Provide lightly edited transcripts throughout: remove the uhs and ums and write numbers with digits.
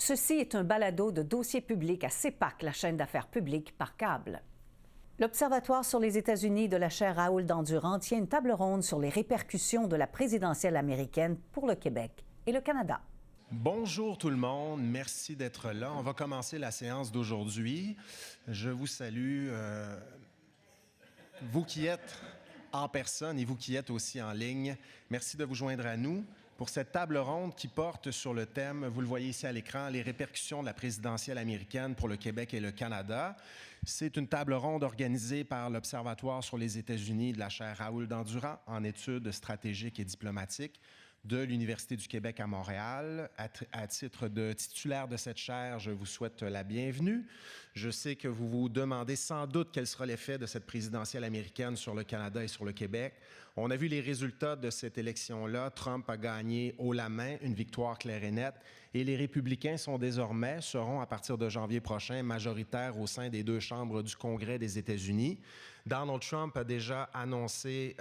Ceci est un balado de Dossier public à CEPAC, la chaîne d'affaires publiques par câble. L'Observatoire sur les États-Unis de la chaire Raoul Dandurand tient une table ronde sur les répercussions de la présidentielle américaine pour le Québec et le Canada. Bonjour tout le monde, merci d'être là. On va commencer la séance d'aujourd'hui. Je vous salue, vous qui êtes en personne et vous qui êtes aussi en ligne. Merci de vous joindre à nous pour cette table ronde qui porte sur le thème, vous le voyez ici à l'écran, les répercussions de la présidentielle américaine pour le Québec et le Canada. C'est une table ronde organisée par l'Observatoire sur les États-Unis de la chaire Raoul Dandurand en études stratégiques et diplomatiques de l'Université du Québec à Montréal. À titre de titulaire de cette chaire, je vous souhaite la bienvenue. Je sais que vous vous demandez sans doute quel sera l'effet de cette présidentielle américaine sur le Canada et sur le Québec. On a vu les résultats de cette élection-là. Trump a gagné haut la main, une victoire claire et nette, et les républicains seront à partir de janvier prochain majoritaires au sein des deux chambres du Congrès des États-Unis. Donald Trump a déjà annoncé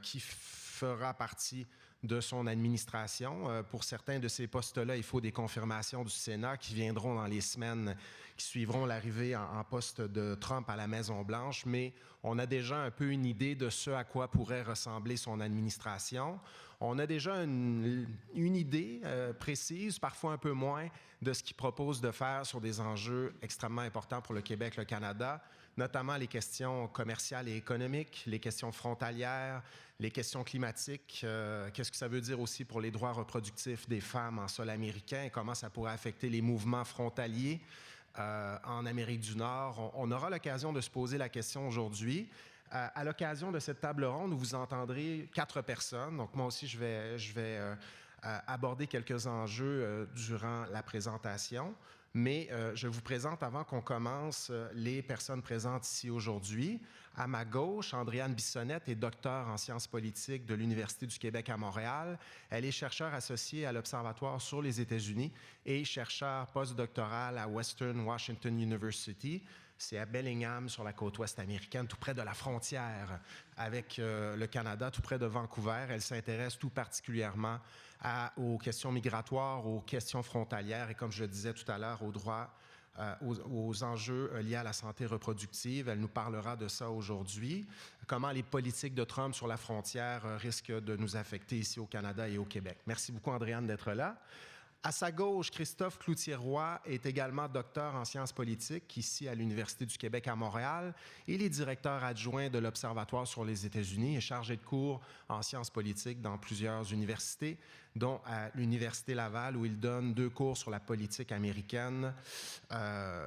qu'il fera partie de son administration. Pour certains de ces postes-là, il faut des confirmations du Sénat qui viendront dans les semaines qui suivront l'arrivée en poste de Trump à la Maison-Blanche, mais on a déjà un peu une idée de ce à quoi pourrait ressembler son administration. On a déjà une idée précise, parfois un peu moins, de ce qu'il propose de faire sur des enjeux extrêmement importants pour le Québec, le Canada, notamment les questions commerciales et économiques, les questions frontalières, les questions climatiques, qu'est-ce que ça veut dire aussi pour les droits reproductifs des femmes en sol américain et comment ça pourrait affecter les mouvements frontaliers en Amérique du Nord. On aura l'occasion de se poser la question aujourd'hui. À l'occasion de cette table ronde, vous entendrez 4 personnes. Donc moi aussi, je vais aborder quelques enjeux durant la présentation. Mais je vous présente, avant qu'on commence, les personnes présentes ici aujourd'hui. À ma gauche, Andréane Bissonnette est docteure en sciences politiques de l'Université du Québec à Montréal. Elle est chercheure associée à l'Observatoire sur les États-Unis et chercheure postdoctorale à Western Washington University. C'est à Bellingham, sur la côte ouest américaine, tout près de la frontière avec le Canada, tout près de Vancouver. Elle s'intéresse tout particulièrement aux questions migratoires, aux questions frontalières et, comme je le disais tout à l'heure, aux droits, aux enjeux liés à la santé reproductive. Elle nous parlera de ça aujourd'hui. Comment les politiques de Trump sur la frontière risquent de nous affecter ici au Canada et au Québec. Merci beaucoup, Andréane, d'être là. À sa gauche, Christophe Cloutier-Roy est également docteur en sciences politiques ici à l'Université du Québec à Montréal. Il est directeur adjoint de l'Observatoire sur les États-Unis et chargé de cours en sciences politiques dans plusieurs universités, dont à l'Université Laval où il donne 2 cours sur la politique américaine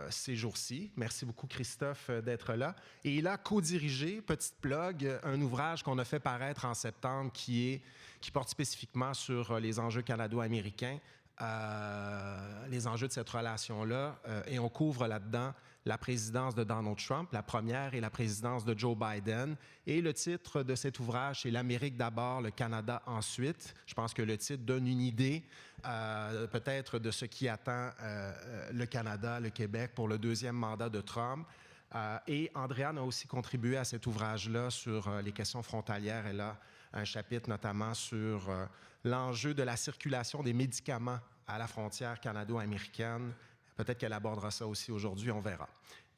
ces jours-ci. Merci beaucoup, Christophe, d'être là. Et il a co-dirigé, petite plug, un ouvrage qu'on a fait paraître en septembre qui porte spécifiquement sur les enjeux canado-américains. Les enjeux de cette relation-là, et on couvre là-dedans la présidence de Donald Trump, la première, et la présidence de Joe Biden. Et le titre de cet ouvrage, c'est « L'Amérique d'abord, le Canada ensuite ». Je pense que le titre donne une idée peut-être de ce qui attend le Canada, le Québec pour le 2e mandat de Trump. Et Andréane a aussi contribué à cet ouvrage-là sur les questions frontalières. Elle a un chapitre notamment sur l'enjeu de la circulation des médicaments à la frontière canado-américaine. Peut-être qu'elle abordera ça aussi aujourd'hui, on verra.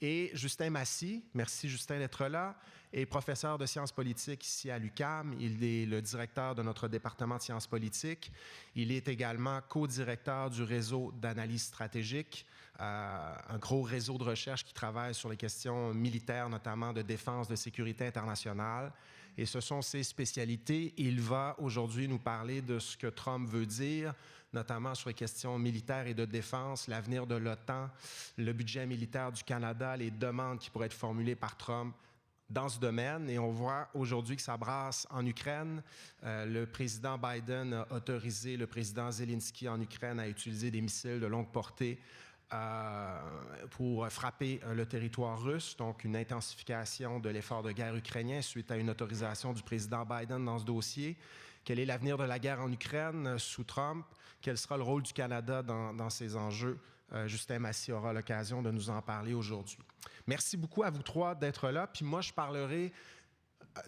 Et Justin Massy, merci Justin d'être là, est professeur de sciences politiques ici à l'UQAM. Il est le directeur de notre département de sciences politiques. Il est également co-directeur du réseau d'analyse stratégique, un gros réseau de recherche qui travaille sur les questions militaires, notamment de défense, de sécurité internationale. Et ce sont ses spécialités. Il va aujourd'hui nous parler de ce que Trump veut dire, notamment sur les questions militaires et de défense, l'avenir de l'OTAN, le budget militaire du Canada, les demandes qui pourraient être formulées par Trump dans ce domaine. Et on voit aujourd'hui que ça brasse en Ukraine. Le président Biden a autorisé le président Zelensky en Ukraine à utiliser des missiles de longue portée pour frapper le territoire russe, donc une intensification de l'effort de guerre ukrainien suite à une autorisation du président Biden dans ce dossier. Quel est l'avenir de la guerre en Ukraine sous Trump? Quel sera le rôle du Canada dans ces enjeux? Justin Massy aura l'occasion de nous en parler aujourd'hui. Merci beaucoup à vous 3 d'être là. Puis moi, je parlerai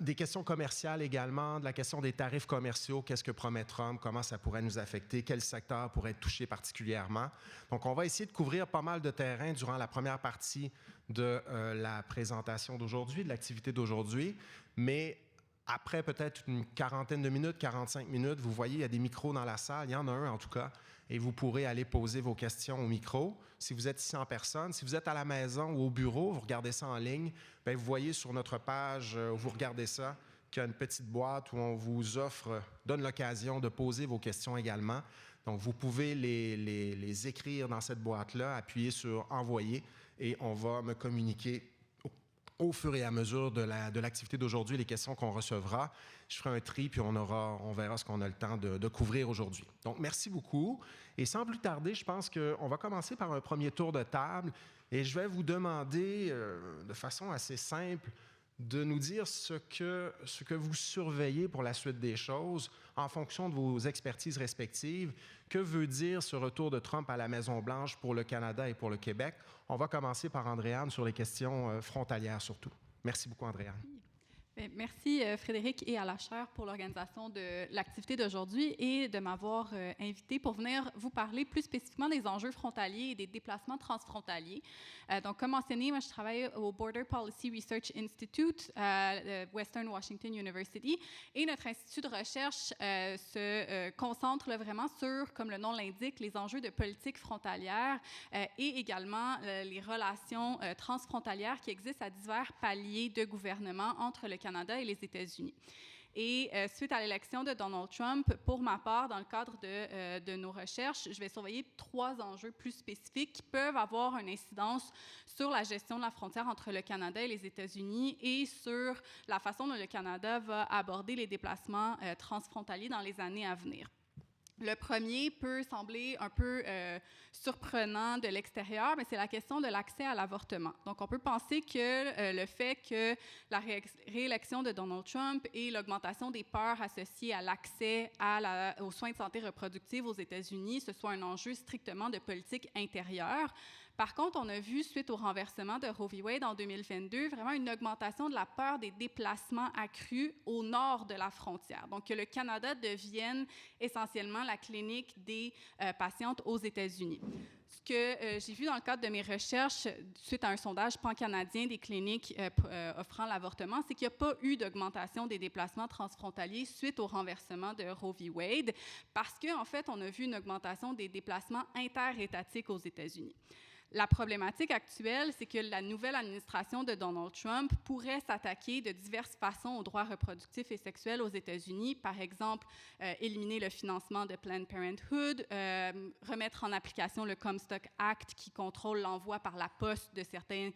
Des questions commerciales également, de la question des tarifs commerciaux, qu'est-ce que promet Trump, comment ça pourrait nous affecter, quel secteur pourrait être touché particulièrement. Donc, on va essayer de couvrir pas mal de terrain durant la première partie de la présentation d'aujourd'hui, de l'activité d'aujourd'hui, mais après peut-être une quarantaine de minutes, 45 minutes, vous voyez, il y a des micros dans la salle, il y en a un en tout cas, et vous pourrez aller poser vos questions au micro. Si vous êtes ici en personne, si vous êtes à la maison ou au bureau, vous regardez ça en ligne, bien, vous voyez sur notre page où vous regardez ça qu'il y a une petite boîte où on vous donne l'occasion de poser vos questions également. Donc, vous pouvez les écrire dans cette boîte-là, appuyer sur « Envoyer » et on va me communiquer au fur et à mesure de l'activité d'aujourd'hui, les questions qu'on recevra. Je ferai un tri, puis on verra ce qu'on a le temps de couvrir aujourd'hui. Donc, merci beaucoup. Et sans plus tarder, je pense qu'on va commencer par un premier tour de table. Et je vais vous demander, de façon assez simple, de nous dire ce que vous surveillez pour la suite des choses en fonction de vos expertises respectives. Que veut dire ce retour de Trump à la Maison-Blanche pour le Canada et pour le Québec? On va commencer par Andréanne sur les questions frontalières surtout. Merci beaucoup, Andréanne. Merci Frédéric et à la chaire pour l'organisation de l'activité d'aujourd'hui et de m'avoir invité pour venir vous parler plus spécifiquement des enjeux frontaliers et des déplacements transfrontaliers. Donc, comme mentionné, moi, je travaille au Border Policy Research Institute à Western Washington University et notre institut de recherche se concentre là, vraiment sur, comme le nom l'indique, les enjeux de politique frontalière et également les relations transfrontalières qui existent à divers paliers de gouvernement entre le Canada et les États-Unis. Et suite à l'élection de Donald Trump, pour ma part, dans le cadre de nos recherches, je vais surveiller 3 enjeux plus spécifiques qui peuvent avoir une incidence sur la gestion de la frontière entre le Canada et les États-Unis et sur la façon dont le Canada va aborder les déplacements transfrontaliers dans les années à venir. Le premier peut sembler un peu surprenant de l'extérieur, mais c'est la question de l'accès à l'avortement. Donc, on peut penser que le fait que la réélection de Donald Trump et l'augmentation des peurs associées à l'accès aux soins de santé reproductive aux États-Unis, ce soit un enjeu strictement de politique intérieure. Par contre, on a vu, suite au renversement de Roe v. Wade en 2022, vraiment une augmentation de la peur des déplacements accrus au nord de la frontière. Donc, que le Canada devienne essentiellement la clinique des patientes aux États-Unis. Ce que j'ai vu dans le cadre de mes recherches, suite à un sondage pan-canadien des cliniques offrant l'avortement, c'est qu'il n'y a pas eu d'augmentation des déplacements transfrontaliers suite au renversement de Roe v. Wade, parce qu'en fait, on a vu une augmentation des déplacements interétatiques aux États-Unis. La problématique actuelle, c'est que la nouvelle administration de Donald Trump pourrait s'attaquer de diverses façons aux droits reproductifs et sexuels aux États-Unis. Par exemple, éliminer le financement de Planned Parenthood, remettre en application le Comstock Act qui contrôle l'envoi par la poste de certaines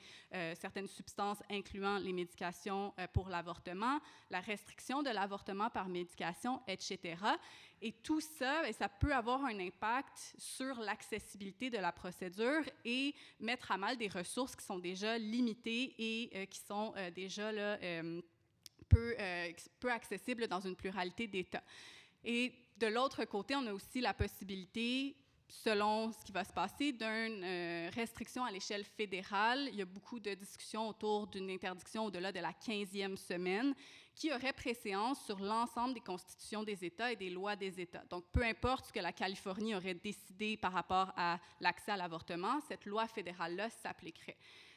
substances incluant les médications pour l'avortement, la restriction de l'avortement par médication, etc. Et tout ça, ça peut avoir un impact sur l'accessibilité de la procédure et mettre à mal des ressources qui sont déjà limitées et qui sont déjà là, peu accessibles dans une pluralité d'États. Et de l'autre côté, on a aussi la possibilité, selon ce qui va se passer, d'une restriction à l'échelle fédérale. Il y a beaucoup de discussions autour d'une interdiction au-delà de la 15e semaine qui aurait préséance sur l'ensemble des constitutions des États et des lois des États. Donc, peu importe ce que la Californie aurait décidé par rapport à l'accès à l'avortement, cette loi fédérale-là s'appliquerait.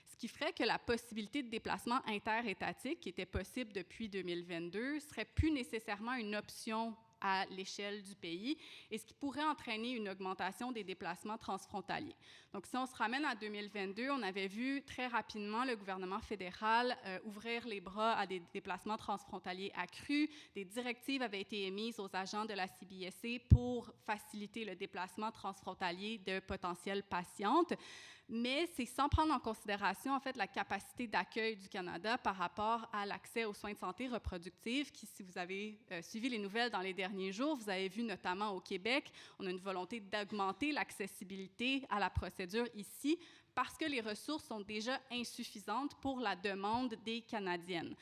Ce qui ferait que la possibilité de déplacement interétatique, qui était possible depuis 2022, serait plus nécessairement une option à l'échelle du pays, et ce qui pourrait entraîner une augmentation des déplacements transfrontaliers. Donc, si on se ramène à 2022, on avait vu très rapidement le gouvernement fédéral ouvrir les bras à des déplacements transfrontaliers accrus. Des directives avaient été émises aux agents de la CBSA pour faciliter le déplacement transfrontalier de potentielles patientes, mais c'est sans prendre en considération, en fait, la capacité d'accueil du Canada par rapport à l'accès aux soins de santé reproductifs, qui, si vous avez suivi les nouvelles dans les derniers jours, vous avez vu notamment au Québec, on a une volonté d'augmenter l'accessibilité à la procédure ici parce que les ressources sont déjà insuffisantes pour la demande des Canadiennes.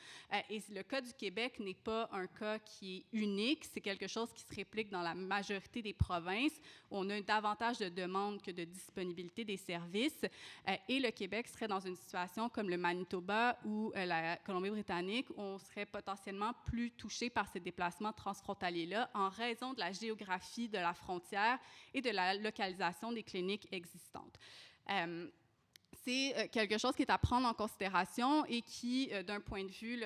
Et le cas du Québec n'est pas un cas qui est unique, c'est quelque chose qui se réplique dans la majorité des provinces, où on a davantage de demandes que de disponibilité des services. Et le Québec serait dans une situation comme le Manitoba ou la Colombie-Britannique, où on serait potentiellement plus touché par ces déplacements transfrontaliers-là en raison de la géographie de la frontière et de la localisation des cliniques existantes. C'est quelque chose qui est à prendre en considération et qui, d'un point de vue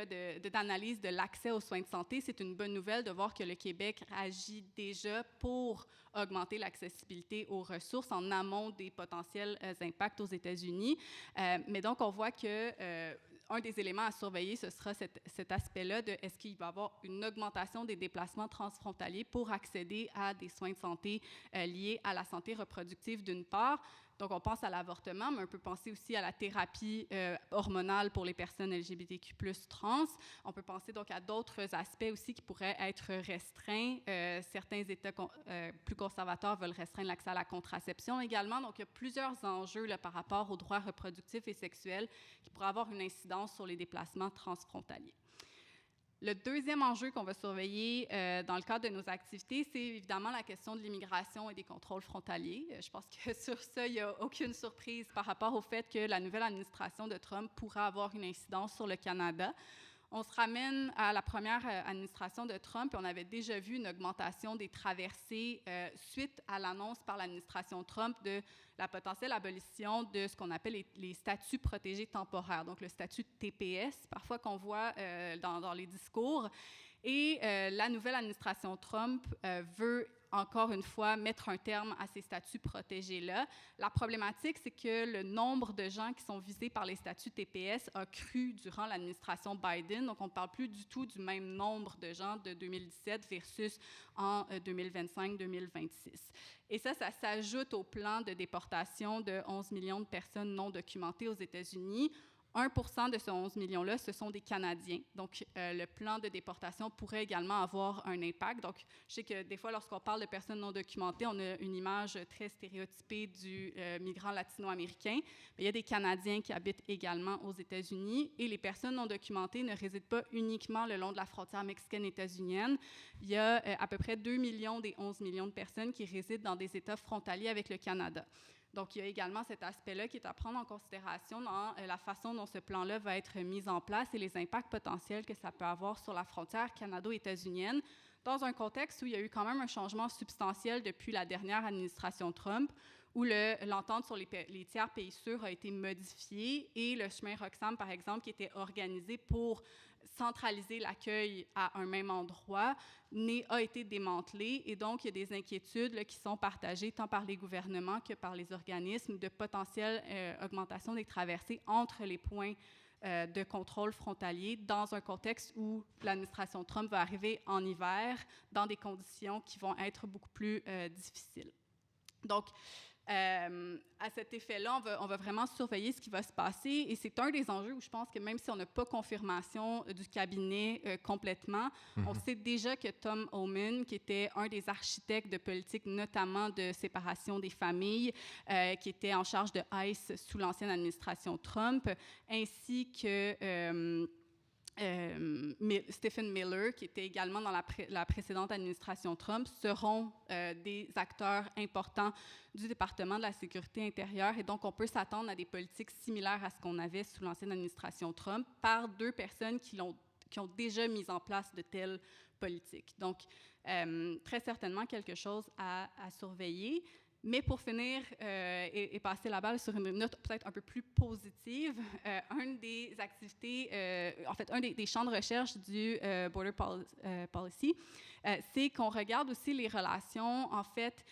d'analyse de l'accès aux soins de santé, c'est une bonne nouvelle de voir que le Québec agit déjà pour augmenter l'accessibilité aux ressources en amont des potentiels impacts aux États-Unis. Mais donc, on voit que un des éléments à surveiller, ce sera cet aspect-là de est-ce qu'il va y avoir une augmentation des déplacements transfrontaliers pour accéder à des soins de santé liés à la santé reproductive d'une part. Donc, on pense à l'avortement, mais on peut penser aussi à la thérapie hormonale pour les personnes LGBTQ+, trans. On peut penser donc à d'autres aspects aussi qui pourraient être restreints. Certains États plus conservateurs veulent restreindre l'accès à la contraception également. Donc, il y a plusieurs enjeux là, par rapport aux droits reproductifs et sexuels qui pourraient avoir une incidence sur les déplacements transfrontaliers. Le deuxième enjeu qu'on va surveiller dans le cadre de nos activités, c'est évidemment la question de l'immigration et des contrôles frontaliers. Je pense que sur ça, il n'y a aucune surprise par rapport au fait que la nouvelle administration de Trump pourra avoir une incidence sur le Canada. On se ramène à la première administration de Trump et on avait déjà vu une augmentation des traversées suite à l'annonce par l'administration Trump de la potentielle abolition de ce qu'on appelle les statuts protégés temporaires, donc le statut de TPS, parfois qu'on voit dans les discours. Et la nouvelle administration Trump veut encore une fois mettre un terme à ces statuts protégés-là. La problématique, c'est que le nombre de gens qui sont visés par les statuts TPS a cru durant l'administration Biden. Donc, on ne parle plus du tout du même nombre de gens de 2017 versus en 2025-2026. Et ça s'ajoute au plan de déportation de 11 millions de personnes non documentées aux États-Unis. 1% de ces 11 millions-là, ce sont des Canadiens. Donc, le plan de déportation pourrait également avoir un impact. Donc, je sais que des fois, lorsqu'on parle de personnes non documentées, on a une image très stéréotypée du migrant latino-américain. Mais il y a des Canadiens qui habitent également aux États-Unis. Et les personnes non documentées ne résident pas uniquement le long de la frontière mexicaine-états-unienne. Il y a à peu près 2 millions des 11 millions de personnes qui résident dans des États frontaliers avec le Canada. Donc, il y a également cet aspect-là qui est à prendre en considération dans la façon dont ce plan-là va être mis en place et les impacts potentiels que ça peut avoir sur la frontière canado-états-unienne, dans un contexte où il y a eu quand même un changement substantiel depuis la dernière administration Trump, où l'entente sur les tiers pays sûrs a été modifiée et le chemin Roxham, par exemple, qui était organisé pour centraliser l'accueil à un même endroit, a été démantelé. Et donc, il y a des inquiétudes là, qui sont partagées tant par les gouvernements que par les organismes de potentielle augmentation des traversées entre les points de contrôle frontalier dans un contexte où l'administration Trump va arriver en hiver dans des conditions qui vont être beaucoup plus difficiles. Donc, à cet effet-là, on va vraiment surveiller ce qui va se passer et c'est un des enjeux où je pense que même si on n'a pas confirmation du cabinet complètement, on sait déjà que Tom Homan, qui était un des architectes de politique, notamment de séparation des familles, qui était en charge de ICE sous l'ancienne administration Trump, ainsi que Stephen Miller, qui était également dans la précédente administration Trump, seront des acteurs importants du département de la sécurité intérieure. Et donc, on peut s'attendre à des politiques similaires à ce qu'on avait sous l'ancienne administration Trump par deux personnes qui ont déjà mis en place de telles politiques. Donc, très certainement quelque chose à surveiller. Mais pour finir et passer la balle sur une note peut-être un peu plus positive, une des activités, un des champs de recherche du Border Policy, c'est qu'on regarde aussi les relations, en fait,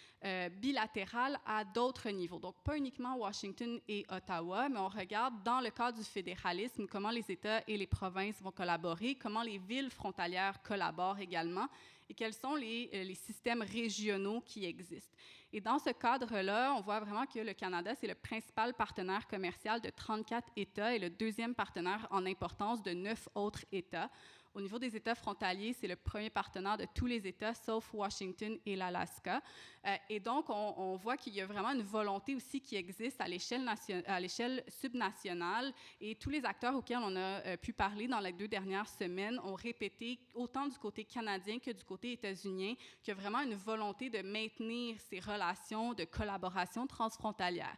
bilatérales à d'autres niveaux. Donc, pas uniquement Washington et Ottawa, mais on regarde dans le cadre du fédéralisme comment les États et les provinces vont collaborer, comment les villes frontalières collaborent également, et quels sont les systèmes régionaux qui existent. Et dans ce cadre-là, on voit vraiment que le Canada, c'est le principal partenaire commercial de 34 États et le deuxième partenaire en importance de 9 autres États. Au niveau des États frontaliers, c'est le premier partenaire de tous les États, sauf Washington et l'Alaska. Et donc, on voit qu'il y a vraiment une volonté aussi qui existe à l'échelle subnationale. Et tous les acteurs auxquels on a pu parler dans les 2 dernières semaines ont répété, autant du côté canadien que du côté états-unien, qu'il y a vraiment une volonté de maintenir ces relations de collaboration transfrontalière.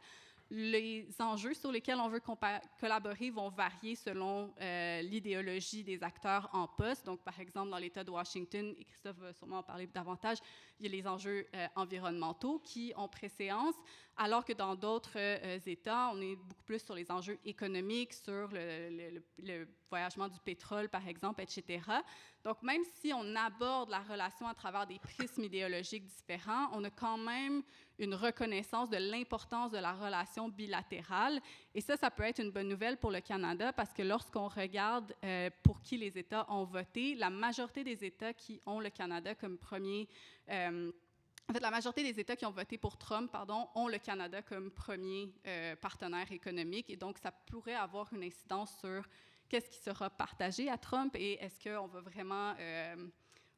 Les enjeux sur lesquels on veut collaborer vont varier selon l'idéologie des acteurs en poste. Donc, par exemple, dans l'État de Washington, et Christophe va sûrement en parler davantage, il y a les enjeux environnementaux qui ont préséance, alors que dans d'autres États, on est beaucoup plus sur les enjeux économiques, sur le voyagement du pétrole, par exemple, etc. Donc, même si on aborde la relation à travers des prismes idéologiques différents, on a quand même une reconnaissance de l'importance de la relation bilatérale. Et ça peut être une bonne nouvelle pour le Canada parce que lorsqu'on regarde pour qui les États ont voté, la majorité des États qui ont le Canada comme premier... en fait, la majorité des États qui ont voté pour Trump, ont le Canada comme premier partenaire économique. Et donc, ça pourrait avoir une incidence sur qu'est-ce qui sera partagé à Trump et est-ce qu'on va vraiment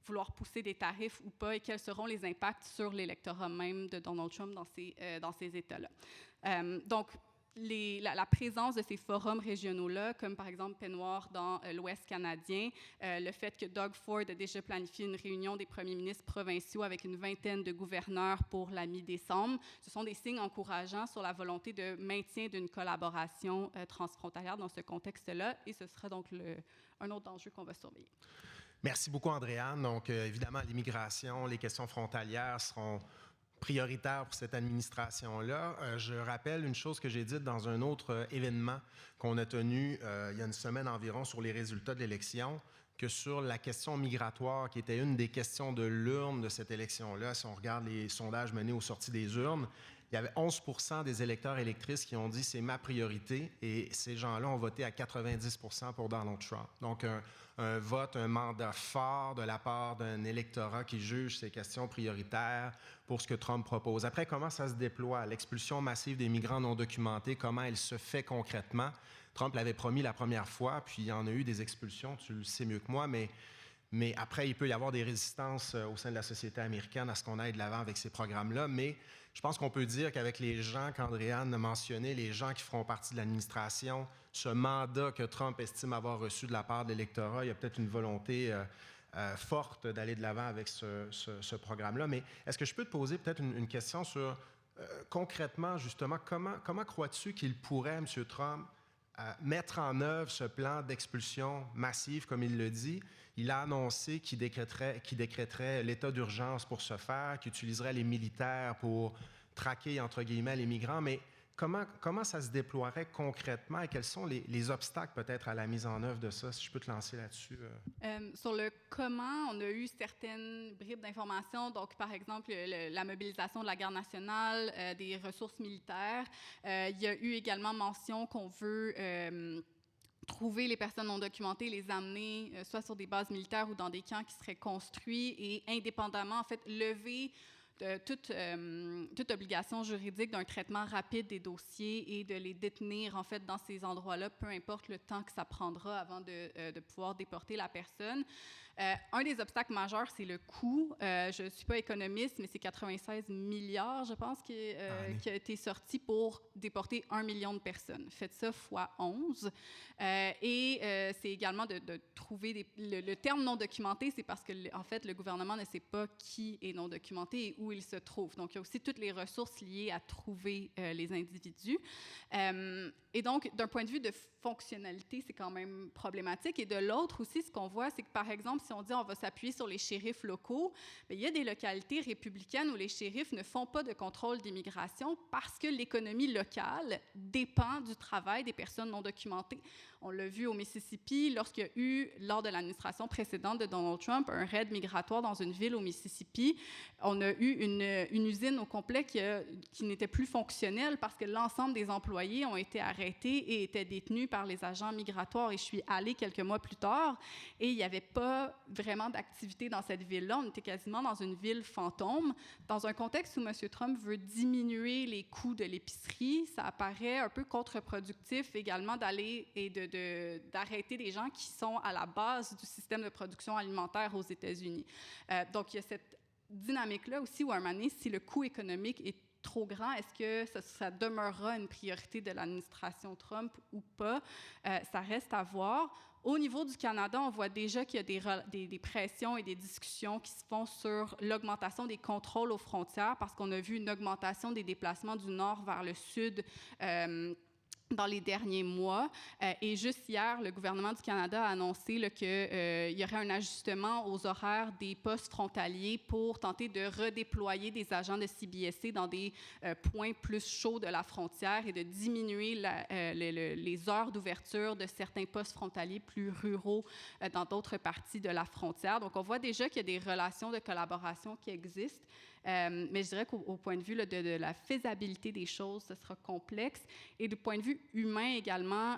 vouloir pousser des tarifs ou pas et quels seront les impacts sur l'électorat même de Donald Trump dans ces États-là. Donc, la présence de ces forums régionaux-là, comme par exemple Peignoir dans l'Ouest canadien, le fait que Doug Ford a déjà planifié une réunion des premiers ministres provinciaux avec une vingtaine de gouverneurs pour la mi-décembre, ce sont des signes encourageants sur la volonté de maintien d'une collaboration transfrontalière dans ce contexte-là, et ce sera donc un autre enjeu qu'on va surveiller. Merci beaucoup, Andréane. Donc, évidemment, l'immigration, les questions frontalières seront prioritaire pour cette administration-là. Je rappelle une chose que j'ai dite dans un autre événement qu'on a tenu il y a une semaine environ sur les résultats de l'élection, que sur la question migratoire, qui était une des questions de l'urne de cette élection-là, si on regarde les sondages menés aux sorties des urnes, il y avait 11 % des électeurs et électrices qui ont dit « c'est ma priorité » et ces gens-là ont voté à 90 % pour Donald Trump. Donc, un vote, un mandat fort de la part d'un électorat qui juge ces questions prioritaires pour ce que Trump propose. Après, comment ça se déploie? L'expulsion massive des migrants non documentés, comment elle se fait concrètement? Trump l'avait promis la première fois, puis il y en a eu des expulsions, tu le sais mieux que moi, mais après, il peut y avoir des résistances au sein de la société américaine à ce qu'on aille de l'avant avec ces programmes-là. Mais je pense qu'on peut dire qu'avec les gens qu'Andréane a mentionnés, les gens qui feront partie de l'administration, ce mandat que Trump estime avoir reçu de la part de l'électorat, il y a peut-être une volonté forte d'aller de l'avant avec ce programme-là. Mais est-ce que je peux te poser peut-être une question sur, concrètement, justement, comment crois-tu qu'il pourrait, M. Trump, mettre en œuvre ce plan d'expulsion massive, comme il le dit? Il a annoncé qu'il décréterait l'état d'urgence pour ce faire, qu'il utiliserait les militaires pour traquer, entre guillemets, les migrants. Mais comment ça se déploierait concrètement et quels sont les obstacles peut-être à la mise en œuvre de ça, si je peux te lancer là-dessus? Sur le comment, on a eu certaines bribes d'informations, donc par exemple la mobilisation de la garde nationale, des ressources militaires. Il y a eu également mention qu'on veut trouver les personnes non documentées, les amener soit sur des bases militaires ou dans des camps qui seraient construits et indépendamment, en fait, lever toute obligation juridique d'un traitement rapide des dossiers et de les détenir, en fait, dans ces endroits-là, peu importe le temps que ça prendra avant de pouvoir déporter la personne. Un des obstacles majeurs, c'est le coût. Je ne suis pas économiste, mais c'est 96 milliards, je pense, qui a été sorti pour déporter 1 million de personnes. Faites ça fois 11. C'est également de trouver le terme non documenté, c'est parce que, en fait, le gouvernement ne sait pas qui est non documenté et où il se trouve. Donc, il y a aussi toutes les ressources liées à trouver les individus. Et donc, d'un point de vue de fonctionnalité, c'est quand même problématique. Et de l'autre aussi, ce qu'on voit, c'est que, par exemple, si on dit on va s'appuyer sur les shérifs locaux, bien, il y a des localités républicaines où les shérifs ne font pas de contrôle d'immigration parce que l'économie locale dépend du travail des personnes non documentées. On l'a vu au Mississippi, lorsqu'il y a eu, lors de l'administration précédente de Donald Trump, un raid migratoire dans une ville au Mississippi. On a eu une usine au complet qui n'était plus fonctionnelle parce que l'ensemble des employés ont été arrêtés et étaient détenus par les agents migratoires. Et je suis allée quelques mois plus tard et il n'y avait pas vraiment d'activité dans cette ville-là. On était quasiment dans une ville fantôme. Dans un contexte où M. Trump veut diminuer les coûts de l'épicerie, ça apparaît un peu contre-productif également d'aller et d'arrêter des gens qui sont à la base du système de production alimentaire aux États-Unis. Donc, il y a cette dynamique-là aussi où, à un moment donné, si le coût économique est trop grand, est-ce que ça demeurera une priorité de l'administration Trump ou pas? Ça reste à voir. Au niveau du Canada, on voit déjà qu'il y a des pressions et des discussions qui se font sur l'augmentation des contrôles aux frontières parce qu'on a vu une augmentation des déplacements du nord vers le sud dans les derniers mois. Et juste hier, le gouvernement du Canada a annoncé qu'il y aurait un ajustement aux horaires des postes frontaliers pour tenter de redéployer des agents de CBSC dans des points plus chauds de la frontière et de diminuer les heures d'ouverture de certains postes frontaliers plus ruraux dans d'autres parties de la frontière. Donc, on voit déjà qu'il y a des relations de collaboration qui existent. Mais je dirais qu'au point de vue là, de la faisabilité des choses, ce sera complexe. Et du point de vue humain également,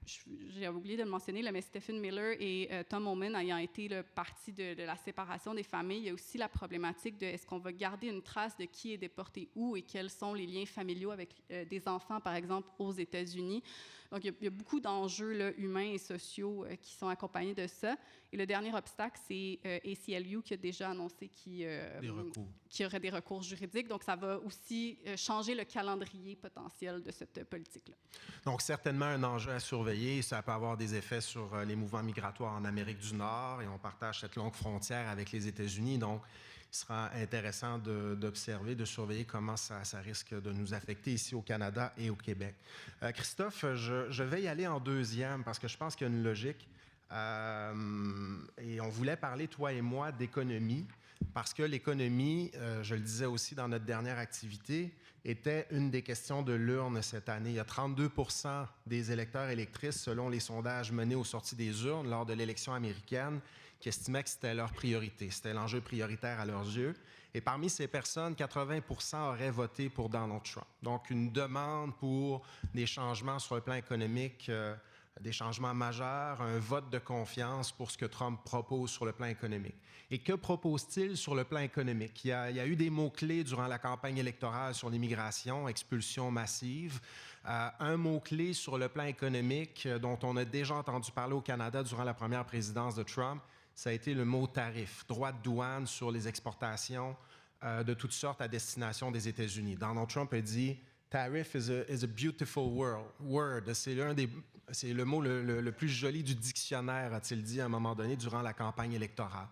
j'ai oublié de le mentionner, là, mais Stephen Miller et Tom Homan ayant été le parti de la séparation des familles, il y a aussi la problématique de est-ce qu'on va garder une trace de qui est déporté où et quels sont les liens familiaux avec des enfants, par exemple, aux États-Unis. Donc, il y a beaucoup d'enjeux là, humains et sociaux qui sont accompagnés de ça. Et le dernier obstacle, c'est ACLU qui a déjà annoncé qu'il y aurait des recours juridiques. Donc, ça va aussi changer le calendrier potentiel de cette politique-là. Donc, certainement un enjeu à surveiller. Ça peut avoir des effets sur les mouvements migratoires en Amérique du Nord et on partage cette longue frontière avec les États-Unis. Donc, il sera intéressant d'observer, de surveiller comment ça risque de nous affecter ici au Canada et au Québec. Christophe, je vais y aller en deuxième parce que je pense qu'il y a une logique. Et on voulait parler, toi et moi, d'économie parce que l'économie, je le disais aussi dans notre dernière activité, était une des questions de l'urne cette année. Il y a 32% des électeurs et électrices, selon les sondages menés aux sorties des urnes lors de l'élection américaine, qui estimaient que c'était leur priorité. C'était l'enjeu prioritaire à leurs yeux. Et parmi ces personnes, 80% auraient voté pour Donald Trump. Donc, une demande pour des changements sur le plan économique, des changements majeurs, un vote de confiance pour ce que Trump propose sur le plan économique. Et que propose-t-il sur le plan économique? Il y a eu des mots-clés durant la campagne électorale sur l'immigration, expulsion massive. Un mot-clé sur le plan économique dont on a déjà entendu parler au Canada durant la première présidence de Trump, ça a été le mot tarif, droit de douane sur les exportations de toutes sortes à destination des États-Unis. Donald Trump a dit « Tariff is a beautiful word ». C'est le mot le plus joli du dictionnaire, a-t-il dit à un moment donné durant la campagne électorale.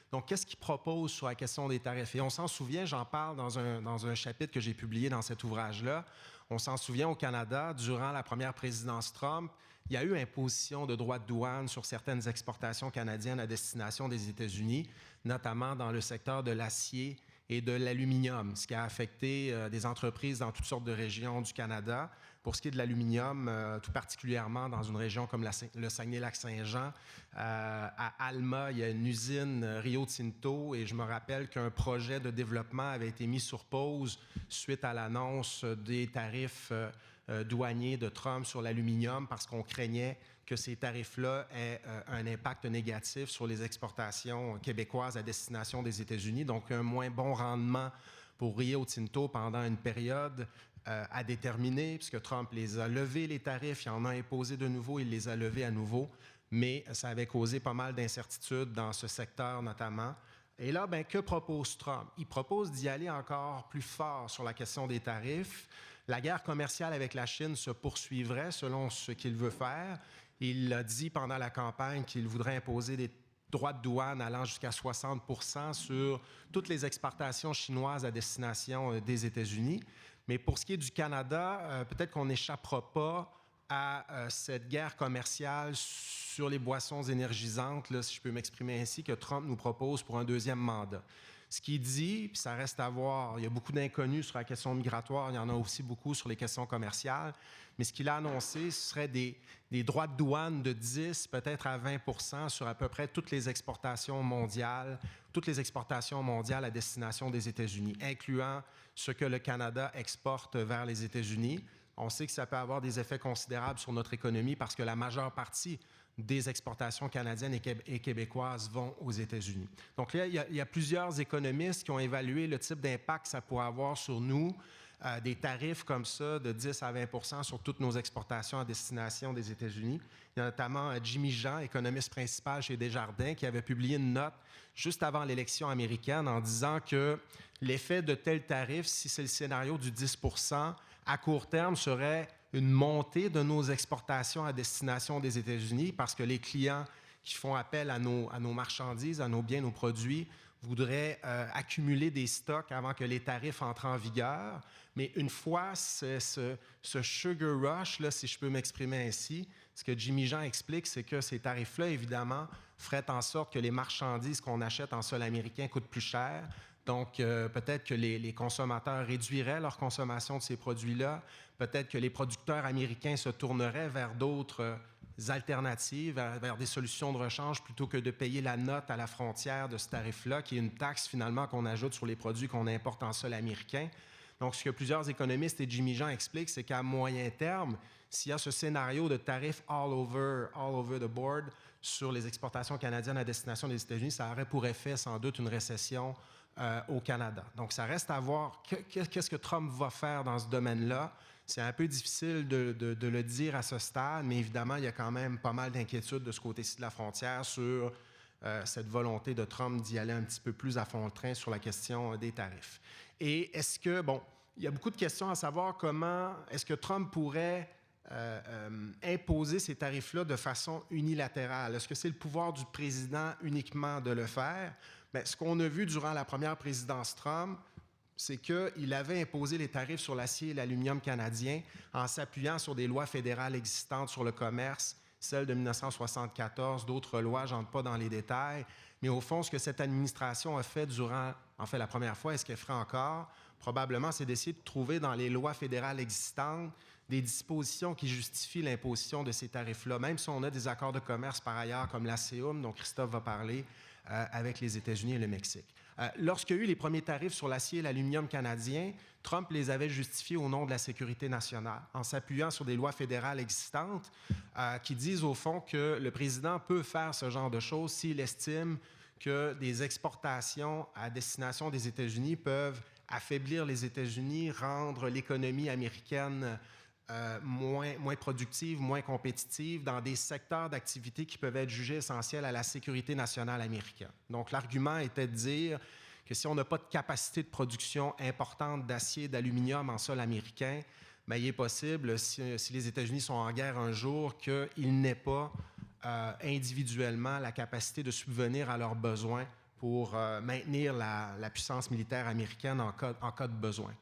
Donc, qu'est-ce qu'il propose sur la question des tarifs? Et on s'en souvient, j'en parle dans un chapitre que j'ai publié dans cet ouvrage-là. On s'en souvient au Canada, durant la première présidence Trump, il y a eu imposition de droits de douane sur certaines exportations canadiennes à destination des États-Unis, notamment dans le secteur de l'acier et de l'aluminium, ce qui a affecté des entreprises dans toutes sortes de régions du Canada. Pour ce qui est de l'aluminium, tout particulièrement dans une région comme le Saguenay-Lac-Saint-Jean, à Alma, il y a une usine Rio Tinto et je me rappelle qu'un projet de développement avait été mis sur pause suite à l'annonce des tarifs douaniers de Trump sur l'aluminium parce qu'on craignait que ces tarifs-là aient un impact négatif sur les exportations québécoises à destination des États-Unis, donc un moins bon rendement pour Rio Tinto pendant une période à déterminer, puisque Trump les a levés, les tarifs, il en a imposé de nouveau, il les a levés à nouveau, mais ça avait causé pas mal d'incertitudes dans ce secteur notamment. Et là, que propose Trump? Il propose d'y aller encore plus fort sur la question des tarifs. La guerre commerciale avec la Chine se poursuivrait selon ce qu'il veut faire. Il a dit pendant la campagne qu'il voudrait imposer des droits de douane allant jusqu'à 60% sur toutes les exportations chinoises à destination des États-Unis. Mais pour ce qui est du Canada, peut-être qu'on n'échappera pas à cette guerre commerciale sur les boissons énergisantes, là, si je peux m'exprimer ainsi, que Trump nous propose pour un deuxième mandat. Ce qu'il dit, puis ça reste à voir, il y a beaucoup d'inconnus sur la question migratoire, il y en a aussi beaucoup sur les questions commerciales, mais ce qu'il a annoncé, ce serait des droits de douane de 10, peut-être à 20% sur à peu près toutes les exportations mondiales à destination des États-Unis, incluant ce que le Canada exporte vers les États-Unis. on sait que ça peut avoir des effets considérables sur notre économie parce que la majeure partie des exportations canadiennes et québécoises vont aux États-Unis. Donc là, il y a plusieurs économistes qui ont évalué le type d'impact que ça pourrait avoir sur nous, des tarifs comme ça de 10 à 20 sur toutes nos exportations à destination des États-Unis. Il y a notamment Jimmy Jean, économiste principal chez Desjardins, qui avait publié une note juste avant l'élection américaine en disant que l'effet de tels tarifs, si c'est le scénario du 10 à court terme, serait une montée de nos exportations à destination des États-Unis parce que les clients qui font appel à nos marchandises, à nos biens, nos produits, voudraient accumuler des stocks avant que les tarifs entrent en vigueur. Mais une fois ce sugar rush, là, si je peux m'exprimer ainsi, ce que Jimmy Jean explique, c'est que ces tarifs-là, évidemment, feraient en sorte que les marchandises qu'on achète en sol américain coûtent plus cher. Donc, peut-être que les consommateurs réduiraient leur consommation de ces produits-là. Peut-être que les producteurs américains se tourneraient vers d'autres alternatives, vers des solutions de rechange plutôt que de payer la note à la frontière de ce tarif-là, qui est une taxe finalement qu'on ajoute sur les produits qu'on importe en sol américain. Donc, ce que plusieurs économistes et Jimmy Jean expliquent, c'est qu'à moyen terme, s'il y a ce scénario de tarifs all over the board sur les exportations canadiennes à destination des États-Unis, ça aurait pour effet sans doute une récession au Canada. Donc, ça reste à voir qu'est-ce que Trump va faire dans ce domaine-là. C'est un peu difficile de le dire à ce stade, mais évidemment, il y a quand même pas mal d'inquiétudes de ce côté-ci de la frontière sur cette volonté de Trump d'y aller un petit peu plus à fond le train sur la question des tarifs. Et est-ce que, bon, il y a beaucoup de questions à savoir comment est-ce que Trump pourrait imposer ces tarifs-là de façon unilatérale? Est-ce que c'est le pouvoir du président uniquement de le faire? Bien, ce qu'on a vu durant la première présidence Trump, c'est qu'il avait imposé les tarifs sur l'acier et l'aluminium canadien en s'appuyant sur des lois fédérales existantes sur le commerce, celle de 1974, d'autres lois, je n'entre pas dans les détails. Mais au fond, ce que cette administration a fait la première fois, et ce qu'elle fera encore, probablement, c'est d'essayer de trouver dans les lois fédérales existantes des dispositions qui justifient l'imposition de ces tarifs-là, même si on a des accords de commerce par ailleurs, comme l'ASEUM, dont Christophe va parler, avec les États-Unis et le Mexique. Lorsqu'il y a eu les premiers tarifs sur l'acier et l'aluminium canadien, Trump les avait justifiés au nom de la sécurité nationale, en s'appuyant sur des lois fédérales existantes qui disent au fond que le président peut faire ce genre de choses s'il estime que des exportations à destination des États-Unis peuvent affaiblir les États-Unis, rendre l'économie américaine moins productive, moins compétitive dans des secteurs d'activité qui peuvent être jugés essentiels à la sécurité nationale américaine. Donc, l'argument était de dire que si on n'a pas de capacité de production importante d'acier et d'aluminium en sol américain, bien, il est possible, si les États-Unis sont en guerre un jour, qu'ils n'aient pas individuellement la capacité de subvenir à leurs besoins pour maintenir la puissance militaire américaine en cas de besoin.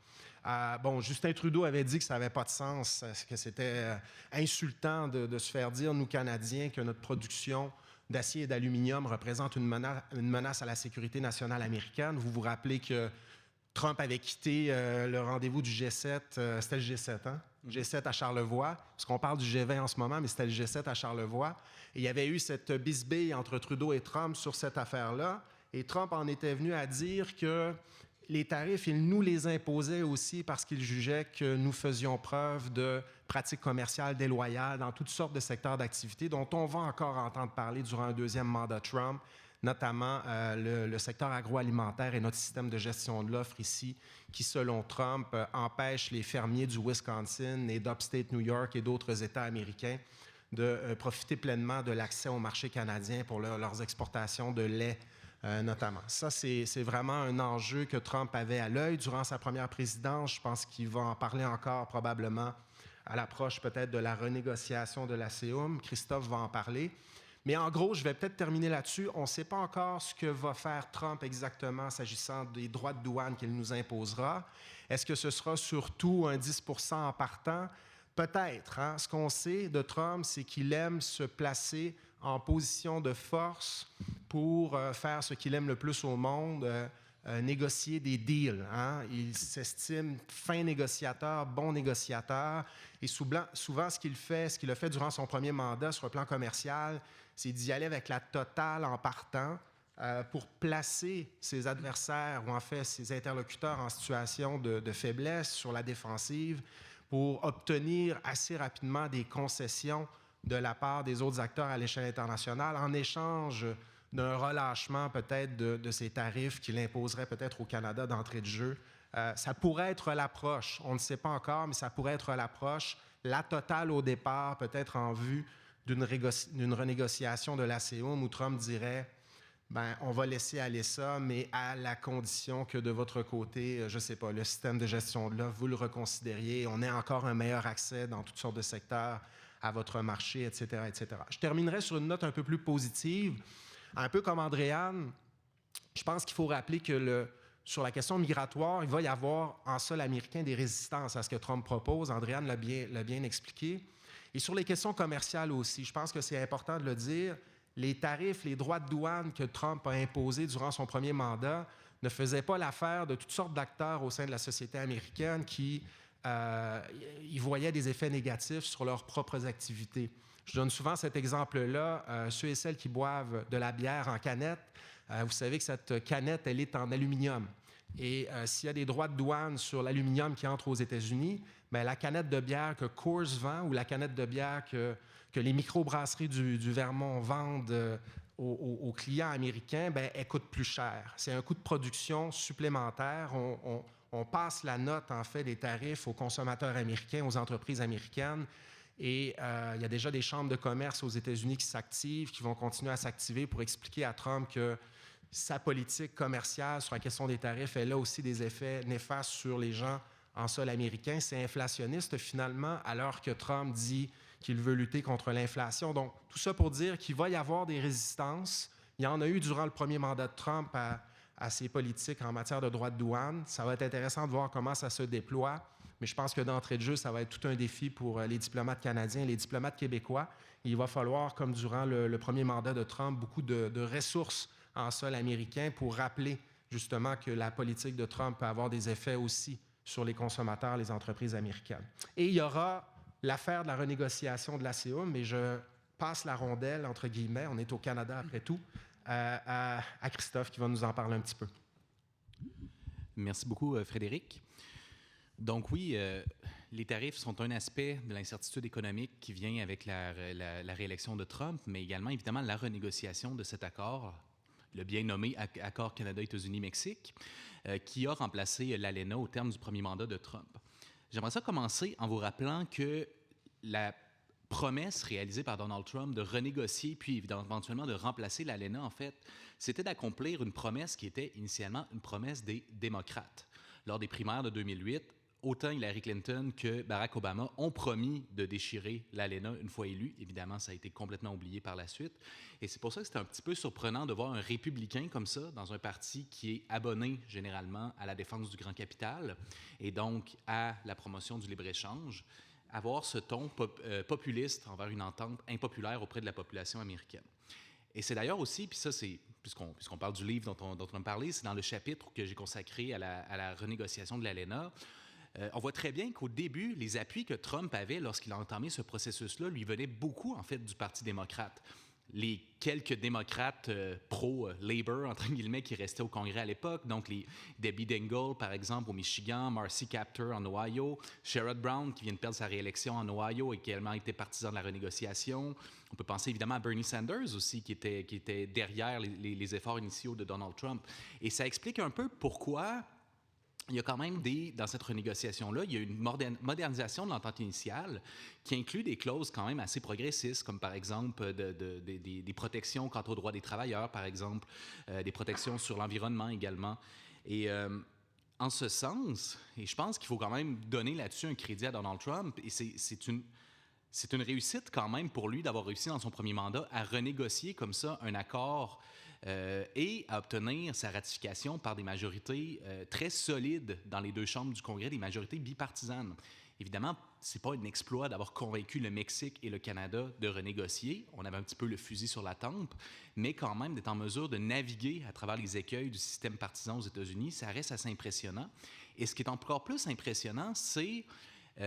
Bon, Justin Trudeau avait dit que ça n'avait pas de sens, que c'était insultant de se faire dire, nous, Canadiens, que notre production d'acier et d'aluminium représente une menace à la sécurité nationale américaine. Vous vous rappelez que Trump avait quitté le rendez-vous du G7, c'était le G7, hein? G7 à Charlevoix, parce qu'on parle du G20 en ce moment, mais c'était le G7 à Charlevoix. Et il y avait eu cette bisbille entre Trudeau et Trump sur cette affaire-là. Et Trump en était venu à dire que les tarifs, il nous les imposait aussi parce qu'il jugeait que nous faisions preuve de pratiques commerciales déloyales dans toutes sortes de secteurs d'activité dont on va encore entendre parler durant un deuxième mandat Trump, notamment le secteur agroalimentaire et notre système de gestion de l'offre ici, qui, selon Trump, empêche les fermiers du Wisconsin et d'Upstate New York et d'autres États américains de profiter pleinement de l'accès au marché canadien pour leurs exportations de lait, notamment. Ça, c'est vraiment un enjeu que Trump avait à l'œil durant sa première présidence. Je pense qu'il va en parler encore probablement à l'approche peut-être de la renégociation de l'ASEUM. Christophe va en parler. Mais en gros, je vais peut-être terminer là-dessus. On ne sait pas encore ce que va faire Trump exactement s'agissant des droits de douane qu'il nous imposera. Est-ce que ce sera surtout un 10 % en partant? Peut-être. Hein? Ce qu'on sait de Trump, c'est qu'il aime se placer en position de force pour faire ce qu'il aime le plus au monde, négocier des deals. Hein? Il s'estime fin négociateur, bon négociateur. Et souvent, ce qu'il a fait durant son premier mandat sur le plan commercial, c'est d'y aller avec la totale en partant pour placer ses adversaires ou en fait ses interlocuteurs en situation de faiblesse sur la défensive, pour obtenir assez rapidement des concessions de la part des autres acteurs à l'échelle internationale en échange d'un relâchement peut-être de ces tarifs qu'il imposerait peut-être au Canada d'entrée de jeu. Ça pourrait être l'approche, on ne sait pas encore, mais ça pourrait être l'approche. La totale au départ, peut-être en vue d'une renégociation de l'ACOM où Trump dirait on va laisser aller ça, mais à la condition que de votre côté, je ne sais pas, le système de gestion de l'offre, vous le reconsidériez, on ait encore un meilleur accès dans toutes sortes de secteurs à votre marché, etc., etc. Je terminerai sur une note un peu plus positive. Un peu comme Andréane, je pense qu'il faut rappeler que sur la question migratoire, il va y avoir en sol américain des résistances à ce que Trump propose. Andréane l'a bien expliqué. Et sur les questions commerciales aussi, je pense que c'est important de le dire, les tarifs, les droits de douane que Trump a imposés durant son premier mandat ne faisaient pas l'affaire de toutes sortes d'acteurs au sein de la société américaine qui y voyaient des effets négatifs sur leurs propres activités. Je donne souvent cet exemple-là. Ceux et celles qui boivent de la bière en canette, vous savez que cette canette, elle est en aluminium. Et s'il y a des droits de douane sur l'aluminium qui entre aux États-Unis, la canette de bière que Coors vend ou la canette de bière que les microbrasseries du Vermont vendent aux clients américains, elle coûte plus cher. C'est un coût de production supplémentaire. On passe la note, en fait, des tarifs aux consommateurs américains, aux entreprises américaines. Et il y a déjà des chambres de commerce aux États-Unis qui s'activent, qui vont continuer à s'activer pour expliquer à Trump que sa politique commerciale sur la question des tarifs, elle a aussi des effets néfastes sur les gens en sol américain. C'est inflationniste, finalement, alors que Trump dit qu'il veut lutter contre l'inflation. Donc, tout ça pour dire qu'il va y avoir des résistances. Il y en a eu durant le premier mandat de Trump à ses politiques en matière de droits de douane. Ça va être intéressant de voir comment ça se déploie, mais je pense que d'entrée de jeu, ça va être tout un défi pour les diplomates canadiens et les diplomates québécois. Et il va falloir, comme durant le premier mandat de Trump, beaucoup de ressources en sol américain pour rappeler justement que la politique de Trump peut avoir des effets aussi sur les consommateurs, les entreprises américaines. Et il y aura l'affaire de la renégociation de l'ACOM, mais je passe la rondelle, entre guillemets, on est au Canada après tout, à Christophe qui va nous en parler un petit peu. Merci beaucoup, Frédéric. Donc oui, les tarifs sont un aspect de l'incertitude économique qui vient avec la réélection de Trump, mais également, évidemment, la renégociation de cet accord, le bien nommé Accord Canada-États-Unis-Mexique, qui a remplacé l'ALENA au terme du premier mandat de Trump. J'aimerais ça commencer en vous rappelant que la promesse réalisée par Donald Trump de renégocier puis éventuellement de remplacer l'ALENA, en fait, c'était d'accomplir une promesse qui était initialement une promesse des démocrates. Lors des primaires de 2008, autant Hillary Clinton que Barack Obama ont promis de déchirer l'ALENA une fois élu. Évidemment, ça a été complètement oublié par la suite. Et c'est pour ça que c'est un petit peu surprenant de voir un républicain comme ça dans un parti qui est abonné généralement à la défense du grand capital et donc à la promotion du libre-échange, avoir ce ton populiste envers une entente impopulaire auprès de la population américaine. Et c'est d'ailleurs aussi, puis ça c'est, puisqu'on parle du livre dont on a parlé, c'est dans le chapitre que j'ai consacré à la renégociation de l'ALENA. On voit très bien qu'au début, les appuis que Trump avait lorsqu'il a entamé ce processus-là lui venaient beaucoup, en fait, du Parti démocrate. Les quelques démocrates pro-Labor, entre guillemets, qui restaient au Congrès à l'époque, donc les Debbie Dingell, par exemple, au Michigan, Marcy Kaptur en Ohio, Sherrod Brown, qui vient de perdre sa réélection en Ohio et qui a également été partisan de la renégociation. On peut penser évidemment à Bernie Sanders aussi, qui était derrière les efforts initiaux de Donald Trump. Et ça explique un peu pourquoi il y a quand même dans cette renégociation-là, il y a une modernisation de l'entente initiale qui inclut des clauses quand même assez progressistes, comme par exemple des protections quant aux droits des travailleurs, par exemple, des protections sur l'environnement également. Et en ce sens, et je pense qu'il faut quand même donner là-dessus un crédit à Donald Trump, et c'est une réussite quand même pour lui d'avoir réussi dans son premier mandat à renégocier comme ça un accord et à obtenir sa ratification par des majorités très solides dans les deux chambres du Congrès, des majorités bipartisanes. Évidemment, ce n'est pas un exploit d'avoir convaincu le Mexique et le Canada de renégocier. On avait un petit peu le fusil sur la tempe, mais quand même d'être en mesure de naviguer à travers les écueils du système partisan aux États-Unis, ça reste assez impressionnant. Et ce qui est encore plus impressionnant, c'est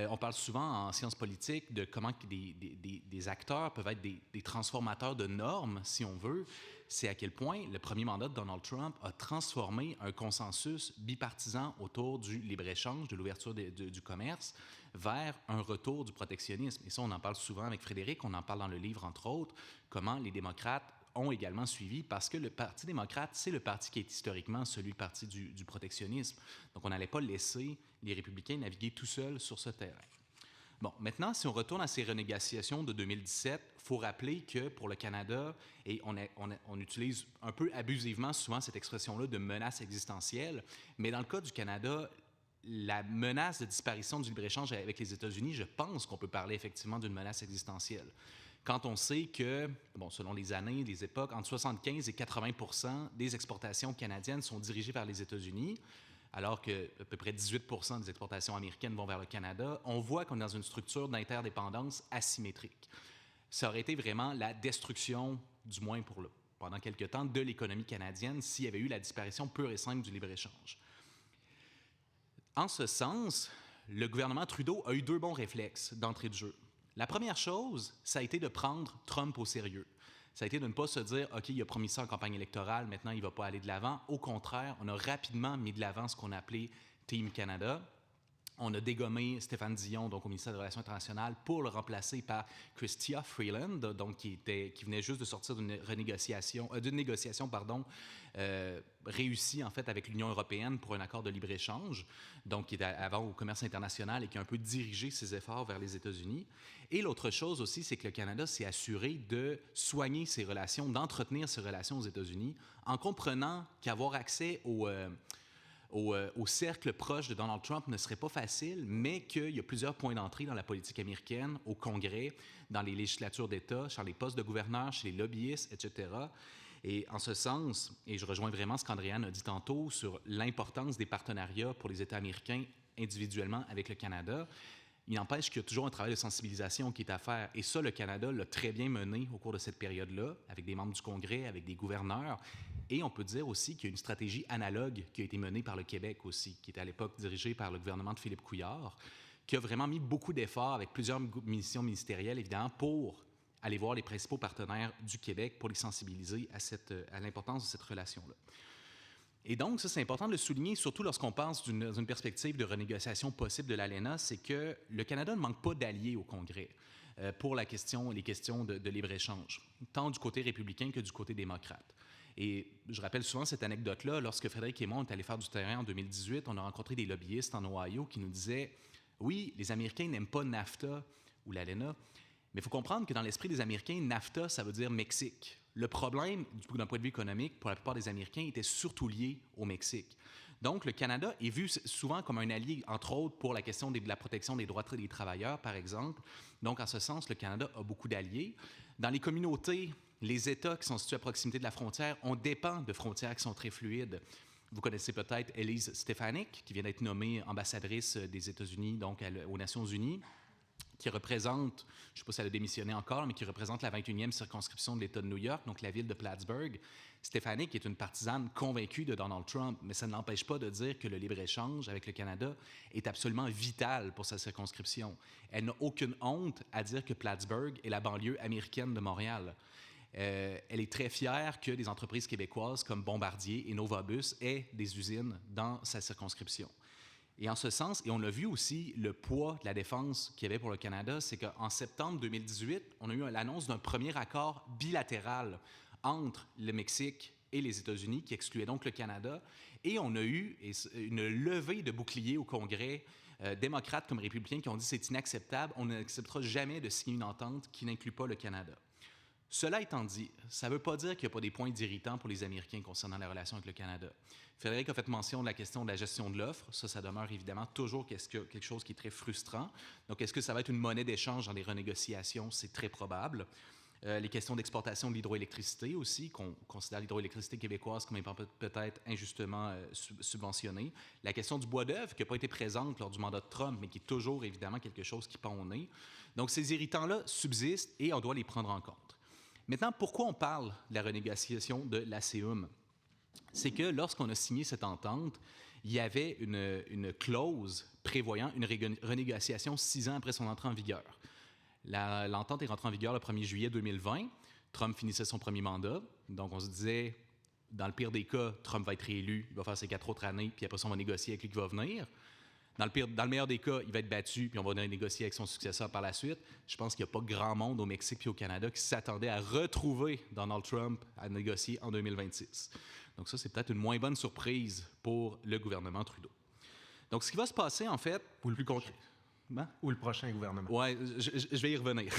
on parle souvent en sciences politiques de comment des acteurs peuvent être des transformateurs de normes, si on veut. C'est à quel point le premier mandat de Donald Trump a transformé un consensus bipartisan autour du libre-échange, de l'ouverture du commerce, vers un retour du protectionnisme. Et ça, on en parle souvent avec Frédéric, on en parle dans le livre, entre autres, comment les démocrates ont également suivi, parce que le Parti démocrate, c'est le parti qui est historiquement celui parti du protectionnisme. Donc, on n'allait pas laisser les républicains naviguer tout seuls sur ce terrain. Bon, maintenant, si on retourne à ces renégociations de 2017, il faut rappeler que pour le Canada, et on utilise un peu abusivement souvent cette expression-là de menace existentielle, mais dans le cas du Canada, la menace de disparition du libre-échange avec les États-Unis, je pense qu'on peut parler effectivement d'une menace existentielle. Quand on sait que, bon, selon les années, les époques, entre 75 et 80 des exportations canadiennes sont dirigées vers les États-Unis, alors que à peu près 18 des exportations américaines vont vers le Canada, on voit qu'on est dans une structure d'interdépendance asymétrique. Ça aurait été vraiment la destruction, du moins pendant quelque temps, de l'économie canadienne s'il y avait eu la disparition pure et simple du libre-échange. En ce sens, le gouvernement Trudeau a eu 2 bons réflexes d'entrée de jeu. La première chose, ça a été de prendre Trump au sérieux. Ça a été de ne pas se dire « OK, il a promis ça en campagne électorale, maintenant il ne va pas aller de l'avant ». Au contraire, on a rapidement mis de l'avant ce qu'on a appelé Team Canada. On a dégommé Stéphane Dion, donc au ministère des Relations internationales, pour le remplacer par Chrystia Freeland, donc qui venait juste de sortir d'une négociation réussie en fait avec l'Union européenne pour un accord de libre-échange, donc qui était avant au commerce international et qui a un peu dirigé ses efforts vers les États-Unis. Et l'autre chose aussi, c'est que le Canada s'est assuré de soigner ses relations, d'entretenir ses relations aux États-Unis, en comprenant qu'avoir accès au cercle proche de Donald Trump ne serait pas facile, mais qu'il y a plusieurs points d'entrée dans la politique américaine, au Congrès, dans les législatures d'État, sur les postes de gouverneurs, chez les lobbyistes, etc. Et en ce sens, et je rejoins vraiment ce qu'Andréane a dit tantôt sur l'importance des partenariats pour les États américains individuellement avec le Canada, il n'empêche qu'il y a toujours un travail de sensibilisation qui est à faire. Et ça, le Canada l'a très bien mené au cours de cette période-là, avec des membres du Congrès, avec des gouverneurs. Et on peut dire aussi qu'il y a une stratégie analogue qui a été menée par le Québec aussi, qui était à l'époque dirigée par le gouvernement de Philippe Couillard, qui a vraiment mis beaucoup d'efforts avec plusieurs missions ministérielles, évidemment, pour aller voir les principaux partenaires du Québec pour les sensibiliser à l'importance de cette relation-là. Et donc, ça, c'est important de le souligner, surtout lorsqu'on pense d'une perspective de renégociation possible de l'ALENA, c'est que le Canada ne manque pas d'alliés au Congrès pour les questions de libre-échange, tant du côté républicain que du côté démocrate. Et je rappelle souvent cette anecdote-là, lorsque Frédéric et moi, on est allés faire du terrain en 2018, on a rencontré des lobbyistes en Ohio qui nous disaient « Oui, les Américains n'aiment pas NAFTA ou l'ALENA, mais il faut comprendre que dans l'esprit des Américains, NAFTA, ça veut dire Mexique. Le problème, d'un point de vue économique, pour la plupart des Américains, était surtout lié au Mexique. Donc, le Canada est vu souvent comme un allié, entre autres, pour la question de la protection des droits des travailleurs, par exemple. Donc, en ce sens, le Canada a beaucoup d'alliés. Dans les communautés, les États qui sont situés à proximité de la frontière, on dépend de frontières qui sont très fluides. Vous connaissez peut-être Elise Stefanik, qui vient d'être nommée ambassadrice des États-Unis, donc aux Nations unies, qui représente, je ne sais pas si elle a démissionné encore, mais qui représente la 21e circonscription de l'État de New York, donc la ville de Plattsburgh. Stefanik est une partisane convaincue de Donald Trump, mais ça ne l'empêche pas de dire que le libre-échange avec le Canada est absolument vital pour sa circonscription. Elle n'a aucune honte à dire que Plattsburgh est la banlieue américaine de Montréal. Elle est très fière que des entreprises québécoises comme Bombardier et Novabus aient des usines dans sa circonscription. Et en ce sens, et on a vu aussi le poids de la défense qu'il y avait pour le Canada, c'est qu'en septembre 2018, on a eu l'annonce d'un premier accord bilatéral entre le Mexique et les États-Unis qui excluait donc le Canada. Et on a eu une levée de boucliers au Congrès, démocrates comme républicains, qui ont dit c'est inacceptable, on n'acceptera jamais de signer une entente qui n'inclut pas le Canada. Cela étant dit, ça ne veut pas dire qu'il n'y a pas des points irritants pour les Américains concernant la relation avec le Canada. Frédéric a fait mention de la question de la gestion de l'offre. Ça demeure évidemment toujours quelque chose qui est très frustrant. Donc, est-ce que ça va être une monnaie d'échange dans les renégociations? C'est très probable. Les questions d'exportation de l'hydroélectricité aussi, qu'on considère l'hydroélectricité québécoise comme étant peut-être injustement subventionnée. La question du bois d'œuvre, qui n'a pas été présente lors du mandat de Trump, mais qui est toujours évidemment quelque chose qui pend au nez. Donc, ces irritants-là subsistent et on doit les prendre en compte. Maintenant, pourquoi on parle de la renégociation de l'ACEUM? C'est que lorsqu'on a signé cette entente, il y avait une clause prévoyant une renégociation 6 ans après son entrée en vigueur. L'entente est rentrée en vigueur le 1er juillet 2020. Trump finissait son premier mandat. Donc, on se disait, dans le pire des cas, Trump va être réélu, il va faire ses 4 autres années, puis après ça, on va négocier avec lui qui va venir. Dans le meilleur des cas, il va être battu, puis on va négocier avec son successeur par la suite. Je pense qu'il n'y a pas grand monde au Mexique et au Canada qui s'attendait à retrouver Donald Trump à négocier en 2026. Donc ça, c'est peut-être une moins bonne surprise pour le gouvernement Trudeau. Donc, ce qui va se passer, en fait, Ou plus concret... Ou le prochain gouvernement. Oui, je vais y revenir.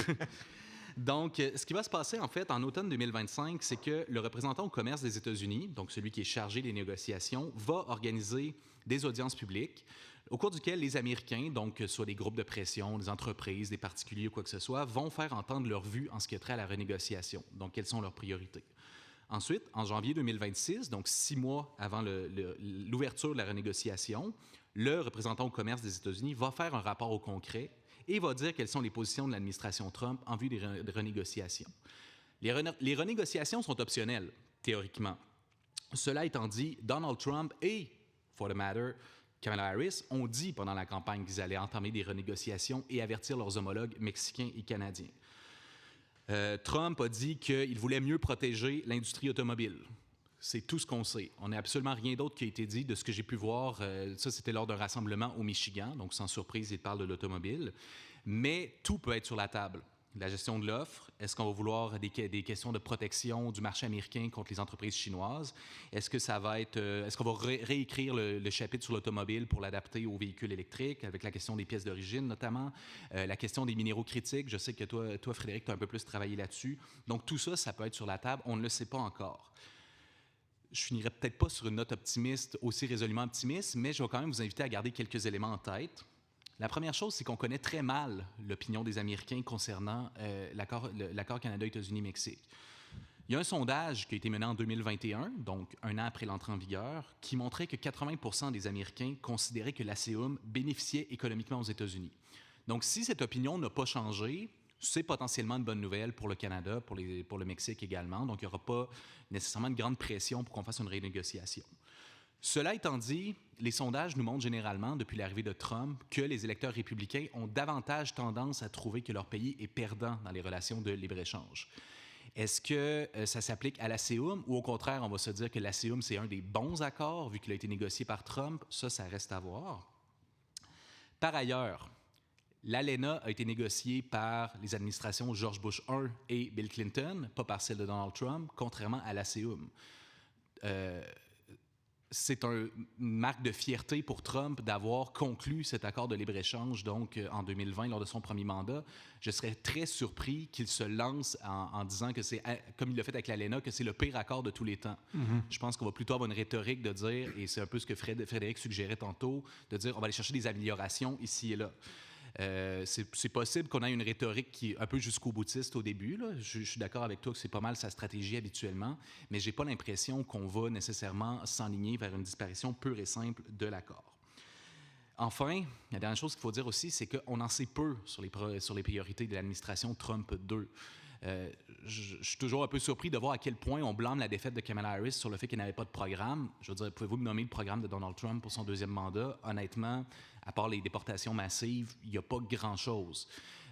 Donc, ce qui va se passer, en fait, en automne 2025, c'est que le représentant au commerce des États-Unis, donc celui qui est chargé des négociations, va organiser des audiences publiques au cours duquel les Américains, donc soit des groupes de pression, des entreprises, des particuliers ou quoi que ce soit, vont faire entendre leur vue en ce qui a trait à la renégociation. Donc, quelles sont leurs priorités. Ensuite, en janvier 2026, donc 6 mois avant l'ouverture de la renégociation, le représentant au commerce des États-Unis va faire un rapport au Congrès et va dire quelles sont les positions de l'administration Trump en vue des renégociations. Les renégociations sont optionnelles, théoriquement. Cela étant dit, Donald Trump et, for the matter, Kamala Harris ont dit pendant la campagne qu'ils allaient entamer des renégociations et avertir leurs homologues mexicains et canadiens. Trump a dit qu'il voulait mieux protéger l'industrie automobile. C'est tout ce qu'on sait. On n'a absolument rien d'autre qui a été dit de ce que j'ai pu voir. Ça, c'était lors d'un rassemblement au Michigan, donc sans surprise, il parle de l'automobile. Mais tout peut être sur la table. La gestion de l'offre, est-ce qu'on va vouloir des questions de protection du marché américain contre les entreprises chinoises? Est-ce que ça va être, est-ce qu'on va réécrire le chapitre sur l'automobile pour l'adapter aux véhicules électriques, avec la question des pièces d'origine notamment, la question des minéraux critiques? Je sais que toi Frédéric, tu as un peu plus travaillé là-dessus. Donc tout ça, ça peut être sur la table. On ne le sait pas encore. Je finirai peut-être pas sur une note optimiste, aussi résolument optimiste, mais je vais quand même vous inviter à garder quelques éléments en tête. La première chose, c'est qu'on connaît très mal l'opinion des Américains concernant l'accord Canada-États-Unis-Mexique. Il y a un sondage qui a été mené en 2021, donc un an après l'entrée en vigueur, qui montrait que 80% des Américains considéraient que l'ASEUM bénéficiait économiquement aux États-Unis. Donc, si cette opinion n'a pas changé, c'est potentiellement une bonne nouvelle pour le Canada, pour le Mexique également. Donc, il n'y aura pas nécessairement une grande pression pour qu'on fasse une renégociation. Cela étant dit, les sondages nous montrent généralement, depuis l'arrivée de Trump, que les électeurs républicains ont davantage tendance à trouver que leur pays est perdant dans les relations de libre-échange. Est-ce que ça s'applique à l'ASEUM ou au contraire, on va se dire que l'ASEUM, c'est un des bons accords vu qu'il a été négocié par Trump? Ça reste à voir. Par ailleurs, l'ALENA a été négociée par les administrations George Bush I et Bill Clinton, pas par celle de Donald Trump, contrairement à l'ASEUM. C'est une marque de fierté pour Trump d'avoir conclu cet accord de libre-échange donc en 2020 lors de son premier mandat. Je serais très surpris qu'il se lance en disant que c'est, comme il l'a fait avec l'ALENA, que c'est le pire accord de tous les temps. Mm-hmm. Je pense qu'on va plutôt avoir une rhétorique de dire, et c'est un peu ce que Frédéric suggérait tantôt, de dire on va aller chercher des améliorations ici et là. C'est possible qu'on ait une rhétorique qui est un peu jusqu'au boutiste au début. Là. Je suis d'accord avec toi que c'est pas mal sa stratégie habituellement, mais je n'ai pas l'impression qu'on va nécessairement s'enligner vers une disparition pure et simple de l'accord. Enfin, la dernière chose qu'il faut dire aussi, c'est qu'on en sait peu sur les priorités de l'administration Trump 2. Je suis toujours un peu surpris de voir à quel point on blâme la défaite de Kamala Harris sur le fait qu'il n'avait pas de programme. Je veux dire, pouvez-vous me nommer le programme de Donald Trump pour son deuxième mandat? Honnêtement, à part les déportations massives, il n'y a pas grand-chose.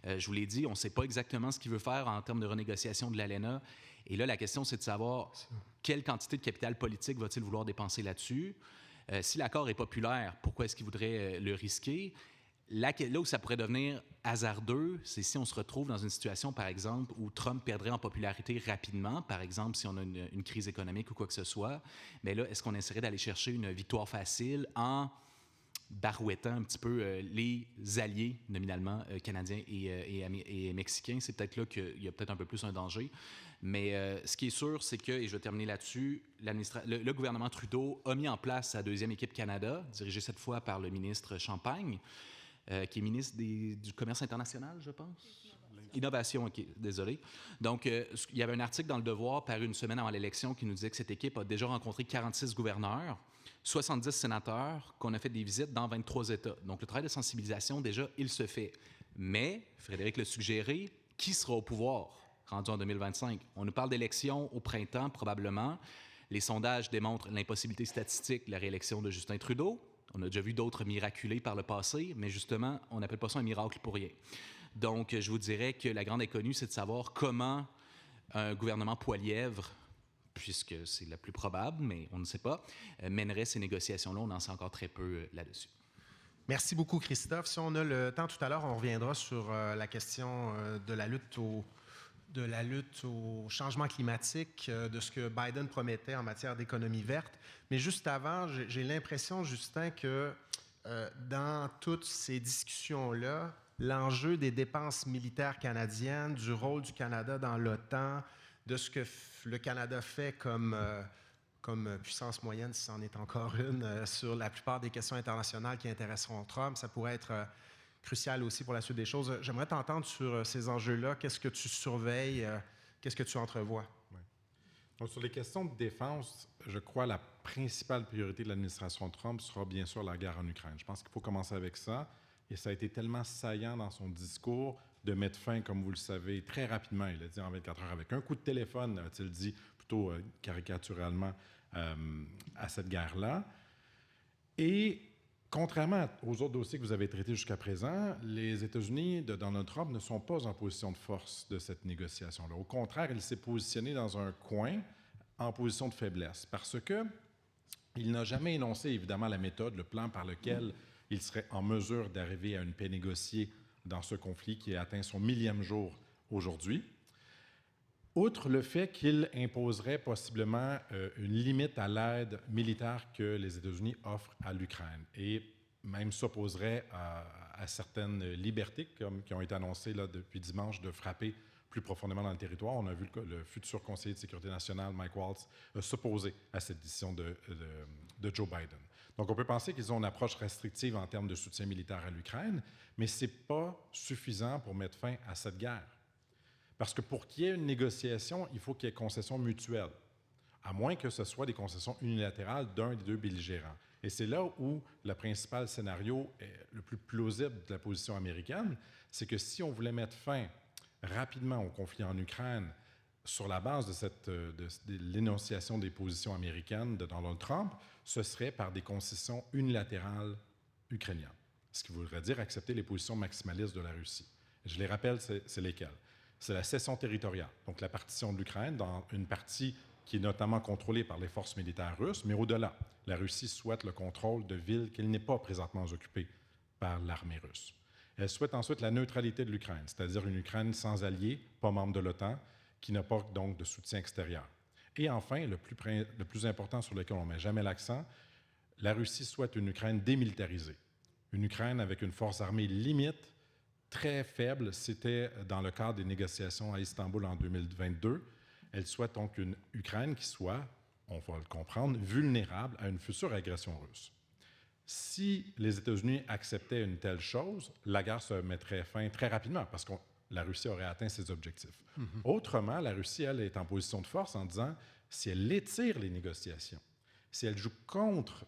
Je vous l'ai dit, on ne sait pas exactement ce qu'il veut faire en termes de renégociation de l'ALENA. Et là, la question, c'est de savoir quelle quantité de capital politique va-t-il vouloir dépenser là-dessus? Si l'accord est populaire, pourquoi est-ce qu'il voudrait le risquer? Là où ça pourrait devenir hasardeux, c'est si on se retrouve dans une situation, par exemple, où Trump perdrait en popularité rapidement, par exemple, si on a une crise économique ou quoi que ce soit. Mais là, est-ce qu'on essaierait d'aller chercher une victoire facile en barouettant un petit peu les alliés, nominalement, canadiens et mexicains? C'est peut-être là qu'il y a peut-être un peu plus un danger. Mais ce qui est sûr, c'est que, et je vais terminer là-dessus, le gouvernement Trudeau a mis en place sa deuxième équipe Canada, dirigée cette fois par le ministre Champagne, qui est ministre du Commerce international, je pense. Innovation, OK, désolé. Donc, il y avait un article dans Le Devoir paru une semaine avant l'élection qui nous disait que cette équipe a déjà rencontré 46 gouverneurs, 70 sénateurs, qu'on a fait des visites dans 23 États. Donc, le travail de sensibilisation, déjà, il se fait. Mais, Frédéric l'a suggéré, qui sera au pouvoir rendu en 2025? On nous parle d'élections au printemps, probablement. Les sondages démontrent l'impossibilité statistique de la réélection de Justin Trudeau. On a déjà vu d'autres miraculés par le passé, mais justement, on n'appelle pas ça un miracle pour rien. Donc, je vous dirais que la grande inconnue, c'est de savoir comment un gouvernement Poilièvre, puisque c'est la plus probable, mais on ne sait pas, mènerait ces négociations-là. On en sait encore très peu là-dessus. Merci beaucoup, Christophe. Si on a le temps tout à l'heure, on reviendra sur la question de la lutte au changement climatique, de ce que Biden promettait en matière d'économie verte. Mais juste avant, j'ai l'impression, Justin, que dans toutes ces discussions-là, l'enjeu des dépenses militaires canadiennes, du rôle du Canada dans l'OTAN, de ce que le Canada fait comme puissance moyenne, si c'en est encore une, sur la plupart des questions internationales qui intéresseront Trump, ça pourrait être crucial aussi pour la suite des choses. J'aimerais t'entendre sur ces enjeux-là. Qu'est-ce que tu surveilles? Qu'est-ce que tu entrevois? Oui. Donc, sur les questions de défense, je crois que la principale priorité de l'administration Trump sera bien sûr la guerre en Ukraine. Je pense qu'il faut commencer avec ça. Et ça a été tellement saillant dans son discours de mettre fin, comme vous le savez, très rapidement. Il a dit en 24 heures, avec un coup de téléphone, a-t-il dit, plutôt caricaturalement, à cette guerre-là. Et contrairement aux autres dossiers que vous avez traités jusqu'à présent, les États-Unis de Donald Trump ne sont pas en position de force de cette négociation-là. Au contraire, il s'est positionné dans un coin en position de faiblesse parce qu'il n'a jamais énoncé, évidemment, la méthode, le plan par lequel il serait en mesure d'arriver à une paix négociée dans ce conflit qui a atteint son 1000e jour aujourd'hui. Outre le fait qu'il imposerait possiblement une limite à l'aide militaire que les États-Unis offrent à l'Ukraine et même s'opposerait à certaines libertés qui ont été annoncées là, depuis dimanche de frapper plus profondément dans le territoire. On a vu le futur conseiller de sécurité nationale, Mike Waltz, s'opposer à cette décision de Joe Biden. Donc, on peut penser qu'ils ont une approche restrictive en termes de soutien militaire à l'Ukraine, mais ce n'est pas suffisant pour mettre fin à cette guerre. Parce que pour qu'il y ait une négociation, il faut qu'il y ait concessions mutuelles, à moins que ce soit des concessions unilatérales d'un des deux belligérants. Et c'est là où le principal scénario le plus plausible de la position américaine, c'est que si on voulait mettre fin rapidement au conflit en Ukraine sur la base de l'énonciation des positions américaines de Donald Trump, ce serait par des concessions unilatérales ukrainiennes, ce qui voudrait dire accepter les positions maximalistes de la Russie. Je les rappelle, c'est lesquelles? C'est la cession territoriale, donc la partition de l'Ukraine dans une partie qui est notamment contrôlée par les forces militaires russes, mais au-delà, la Russie souhaite le contrôle de villes qu'elle n'est pas présentement occupée par l'armée russe. Elle souhaite ensuite la neutralité de l'Ukraine, c'est-à-dire une Ukraine sans alliés, pas membre de l'OTAN, qui n'a pas donc de soutien extérieur. Et enfin, le plus important sur lequel on ne met jamais l'accent, la Russie souhaite une Ukraine démilitarisée. Une Ukraine avec une force armée limite, très faible. C'était dans le cadre des négociations à Istanbul en 2022. Elle souhaite donc une Ukraine qui soit, on va le comprendre, vulnérable à une future agression russe. Si les États-Unis acceptaient une telle chose, la guerre se mettrait fin très rapidement parce que la Russie aurait atteint ses objectifs. Autrement, la Russie, elle, est en position de force en disant, si elle étire les négociations, si elle joue contre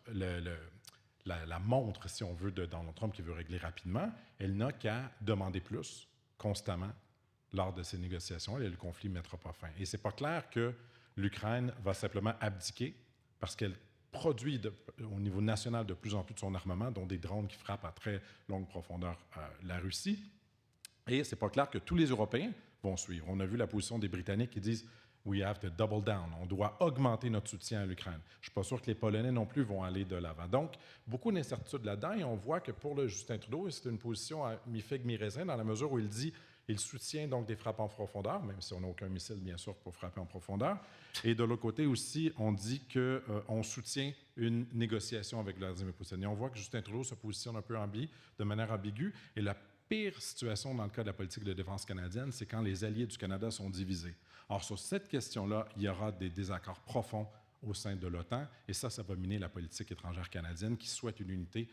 la montre, si on veut, de Donald Trump qui veut régler rapidement, elle n'a qu'à demander plus constamment lors de ces négociations et le conflit ne mettra pas fin. Et ce n'est pas clair que l'Ukraine va simplement abdiquer parce qu'elle produit au niveau national de plus en plus de son armement, dont des drones qui frappent à très longue profondeur la Russie. Et ce n'est pas clair que tous les Européens vont suivre. On a vu la position des Britanniques qui disent « We have to double down ». On doit augmenter notre soutien à l'Ukraine. Je ne suis pas sûr que les Polonais non plus vont aller de l'avant. Donc, beaucoup d'incertitudes là-dedans. Et on voit que pour le Justin Trudeau, c'est une position à mi-figue, mi-raisin, dans la mesure où il dit il soutient donc des frappes en profondeur, même si on n'a aucun missile, bien sûr, pour frapper en profondeur. Et de l'autre côté aussi, on dit qu'on soutient une négociation avec Vladimir Poutine. Et on voit que Justin Trudeau se positionne un peu de manière ambiguë. Et la pire situation dans le cas de la politique de défense canadienne, c'est quand les alliés du Canada sont divisés. Or, sur cette question-là, il y aura des désaccords profonds au sein de l'OTAN, et ça va miner la politique étrangère canadienne qui souhaite une unité